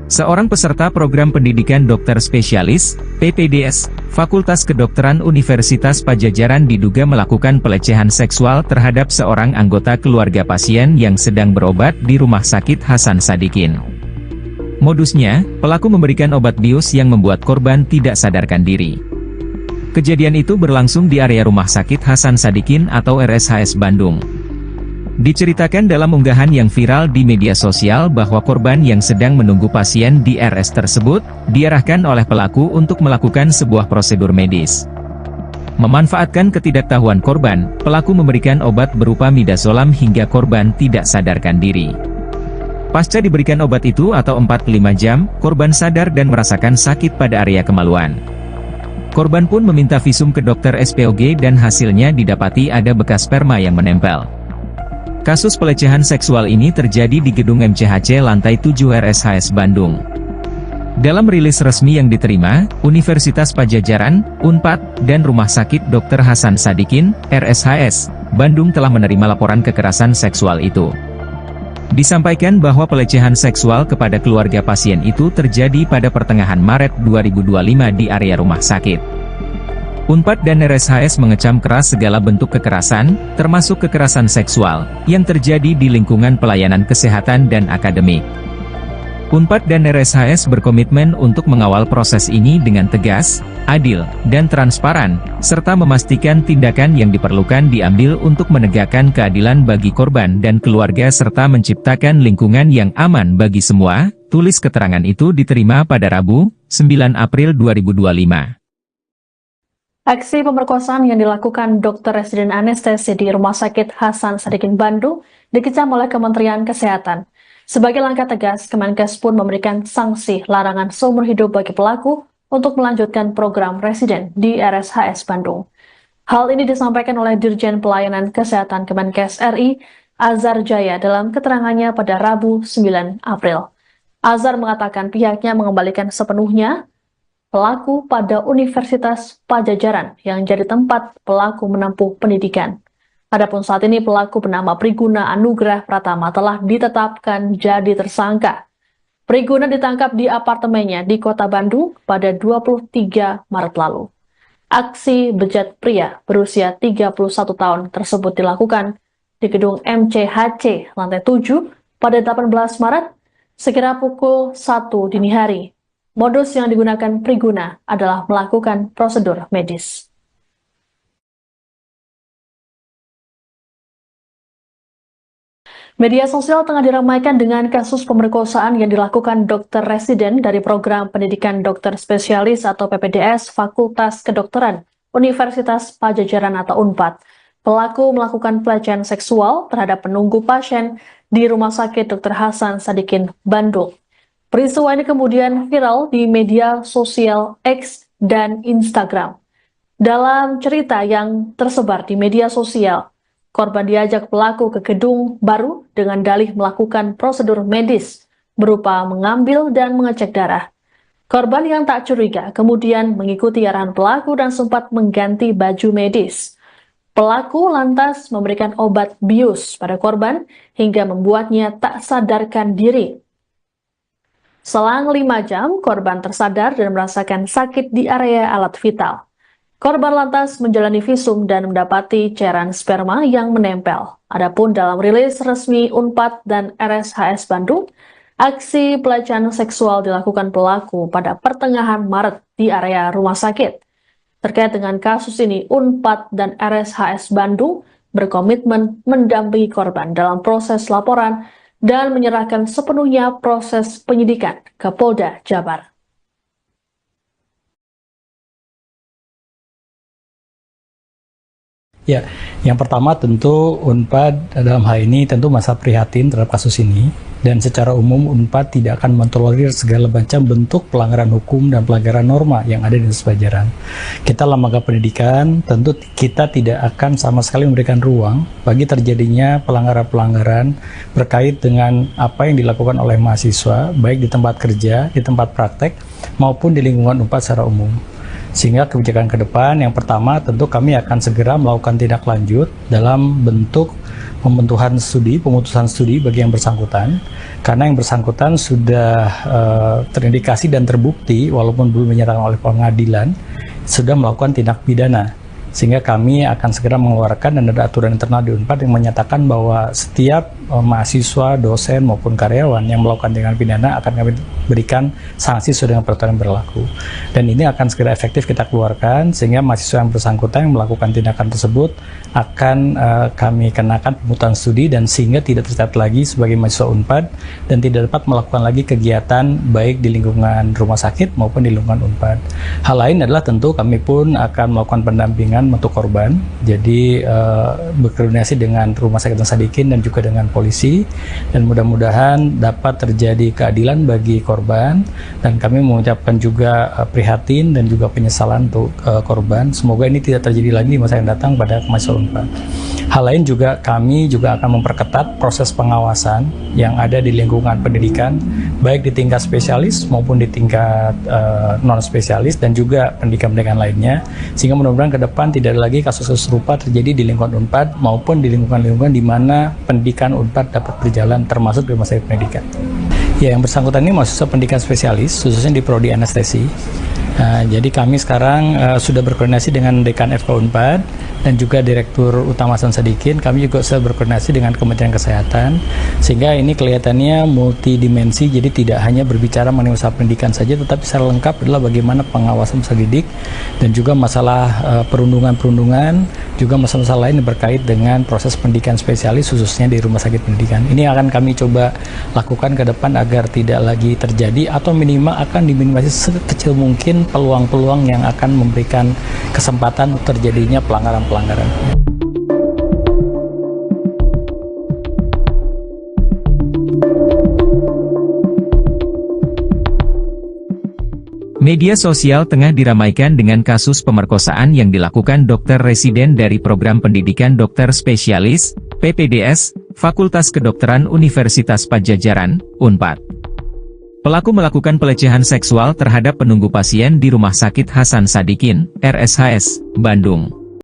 Seorang peserta program pendidikan dokter spesialis, PPDS, Fakultas Kedokteran Universitas Padjadjaran diduga melakukan pelecehan seksual terhadap seorang anggota keluarga pasien yang sedang berobat di Rumah Sakit Hasan Sadikin. Modusnya, pelaku memberikan obat bius yang membuat korban tidak sadarkan diri. Kejadian itu berlangsung di area Rumah Sakit Hasan Sadikin atau RSHS Bandung. Diceritakan dalam unggahan yang viral di media sosial bahwa korban yang sedang menunggu pasien di RS tersebut, diarahkan oleh pelaku untuk melakukan sebuah prosedur medis. Memanfaatkan ketidaktahuan korban, pelaku memberikan obat berupa midazolam hingga korban tidak sadarkan diri. Pasca diberikan obat itu atau 4-5 jam, korban sadar dan merasakan sakit pada area kemaluan. Korban pun meminta visum ke dokter SPOG dan hasilnya didapati ada bekas sperma yang menempel. Kasus pelecehan seksual ini terjadi di gedung MCHC lantai 7 RSHS Bandung. Dalam rilis resmi yang diterima, Universitas Padjadjaran, UNPAD, dan Rumah Sakit Dr. Hasan Sadikin, RSHS, Bandung telah menerima laporan kekerasan seksual itu. Disampaikan bahwa pelecehan seksual kepada keluarga pasien itu terjadi pada pertengahan Maret 2025 di area rumah sakit. UNPAD dan RSHS mengecam keras segala bentuk kekerasan, termasuk kekerasan seksual, yang terjadi di lingkungan pelayanan kesehatan dan akademik. UNPAD dan RSHS berkomitmen untuk mengawal proses ini dengan tegas, adil, dan transparan, serta memastikan tindakan yang diperlukan diambil untuk menegakkan keadilan bagi korban dan keluarga serta menciptakan lingkungan yang aman bagi semua. Tulis keterangan itu diterima pada Rabu, 9 April 2025. Aksi pemerkosaan yang dilakukan Dr. Residen Anestesi di Rumah Sakit Hasan Sadikin Bandung dikecam oleh Kementerian Kesehatan. Sebagai langkah tegas, Kemenkes pun memberikan sanksi larangan seumur hidup bagi pelaku untuk melanjutkan program residen di RSHS Bandung. Hal ini disampaikan oleh Dirjen Pelayanan Kesehatan Kemenkes RI, Azhar Jaya, dalam keterangannya pada Rabu 9 April. Azhar mengatakan pihaknya mengembalikan sepenuhnya pelaku pada Universitas Padjadjaran yang jadi tempat pelaku menempuh pendidikan. Adapun saat ini pelaku bernama Priguna Anugrah Pratama telah ditetapkan jadi tersangka. Priguna ditangkap di apartemennya di Kota Bandung pada 23 Maret lalu. Aksi bejat pria berusia 31 tahun tersebut dilakukan di gedung MCHC lantai 7 pada 18 Maret sekira pukul 1 dini hari. Modus yang digunakan Priguna adalah melakukan prosedur medis. Media sosial tengah diramaikan dengan kasus pemerkosaan yang dilakukan dokter residen dari program pendidikan dokter spesialis atau PPDS Fakultas Kedokteran Universitas Padjadjaran atau UNPAD. Pelaku melakukan pelecehan seksual terhadap penunggu pasien di Rumah Sakit Dr. Hasan Sadikin, Bandung. Peristiwa ini kemudian viral di media sosial X dan Instagram. Dalam cerita yang tersebar di media sosial, korban diajak pelaku ke gedung baru dengan dalih melakukan prosedur medis berupa mengambil dan mengecek darah. Korban yang tak curiga kemudian mengikuti arahan pelaku dan sempat mengganti baju medis. Pelaku lantas memberikan obat bius pada korban hingga membuatnya tak sadarkan diri. Selang 5 jam, korban tersadar dan merasakan sakit di area alat vital. Korban lantas menjalani visum dan mendapati cairan sperma yang menempel. Adapun dalam rilis resmi UNPAD dan RSHS Bandung, aksi pelecehan seksual dilakukan pelaku pada pertengahan Maret di area rumah sakit. Terkait dengan kasus ini, UNPAD dan RSHS Bandung berkomitmen mendampingi korban dalam proses laporan dan menyerahkan sepenuhnya proses penyidikan ke Polda Jabar. Ya, yang pertama tentu UNPAD dalam hal ini tentu masa prihatin terhadap kasus ini, dan secara umum UNPAD tidak akan mentolerir segala macam bentuk pelanggaran hukum dan pelanggaran norma yang ada di pelajaran. Kita lembaga pendidikan tentu kita tidak akan sama sekali memberikan ruang bagi terjadinya pelanggaran-pelanggaran terkait dengan apa yang dilakukan oleh mahasiswa, baik di tempat kerja, di tempat praktek, maupun di lingkungan UNPAD secara umum. Sehingga kebijakan ke depan yang pertama tentu kami akan segera melakukan tindak lanjut dalam bentuk pemutusan studi bagi yang bersangkutan, karena yang bersangkutan sudah terindikasi dan terbukti walaupun belum menyerahkan oleh pengadilan sudah melakukan tindak pidana. Sehingga kami akan segera mengeluarkan dan ada aturan internal di UNPAD yang menyatakan bahwa setiap mahasiswa, dosen maupun karyawan yang melakukan tindakan pidana akan kami berikan sanksi sesuai dengan peraturan yang berlaku. Dan ini akan segera efektif kita keluarkan sehingga mahasiswa yang bersangkutan yang melakukan tindakan tersebut akan kami kenakan pemungutan studi dan sehingga tidak tercatat lagi sebagai mahasiswa Unpad dan tidak dapat melakukan lagi kegiatan baik di lingkungan rumah sakit maupun di lingkungan Unpad. Hal lain adalah tentu kami pun akan melakukan pendampingan untuk korban. Jadi berkoordinasi dengan Rumah Sakit Hasan Sadikin dan juga dengan polisi, dan mudah-mudahan dapat terjadi keadilan bagi korban, dan kami mengucapkan juga prihatin dan juga penyesalan untuk korban. Semoga ini tidak terjadi lagi di masa yang datang pada mahasiswa Unpad. Hal lain juga kami juga akan memperketat proses pengawasan yang ada di lingkungan pendidikan, baik di tingkat spesialis maupun di tingkat non spesialis dan juga pendidikan-pendidikan lainnya, sehingga mudah-mudahan ke depan tidak ada lagi kasus-kasus serupa terjadi di lingkungan Unpad maupun di lingkungan-lingkungan di mana pendidikan Unpad dapat berjalan, termasuk di rumah sakit pendidikan. Ya, yang bersangkutan ini mahasiswa pendidikan spesialis, khususnya di prodi anestesi. Jadi kami sekarang sudah berkoordinasi dengan Dekan FK Unpad dan juga Direktur Utama Hasan Sadikin. Kami juga sudah berkoordinasi dengan Kementerian Kesehatan, sehingga ini kelihatannya multidimensi. Jadi tidak hanya berbicara mengenai usaha pendidikan saja, tetapi secara lengkap adalah bagaimana pengawasan usaha didik dan juga masalah perundungan-perundungan, juga masalah-masalah lain yang berkait dengan proses pendidikan spesialis khususnya di rumah sakit pendidikan. Ini akan kami coba lakukan ke depan agar tidak lagi terjadi atau minimal akan diminimasi sekecil mungkin peluang-peluang yang akan memberikan kesempatan terjadinya pelanggaran-pelanggaran. Media sosial tengah diramaikan dengan kasus pemerkosaan yang dilakukan dokter residen dari program pendidikan dokter spesialis, PPDS, Fakultas Kedokteran Universitas Padjadjaran, Unpad. Pelaku melakukan pelecehan seksual terhadap penunggu pasien di Rumah Sakit Hasan Sadikin, RSHS, Bandung.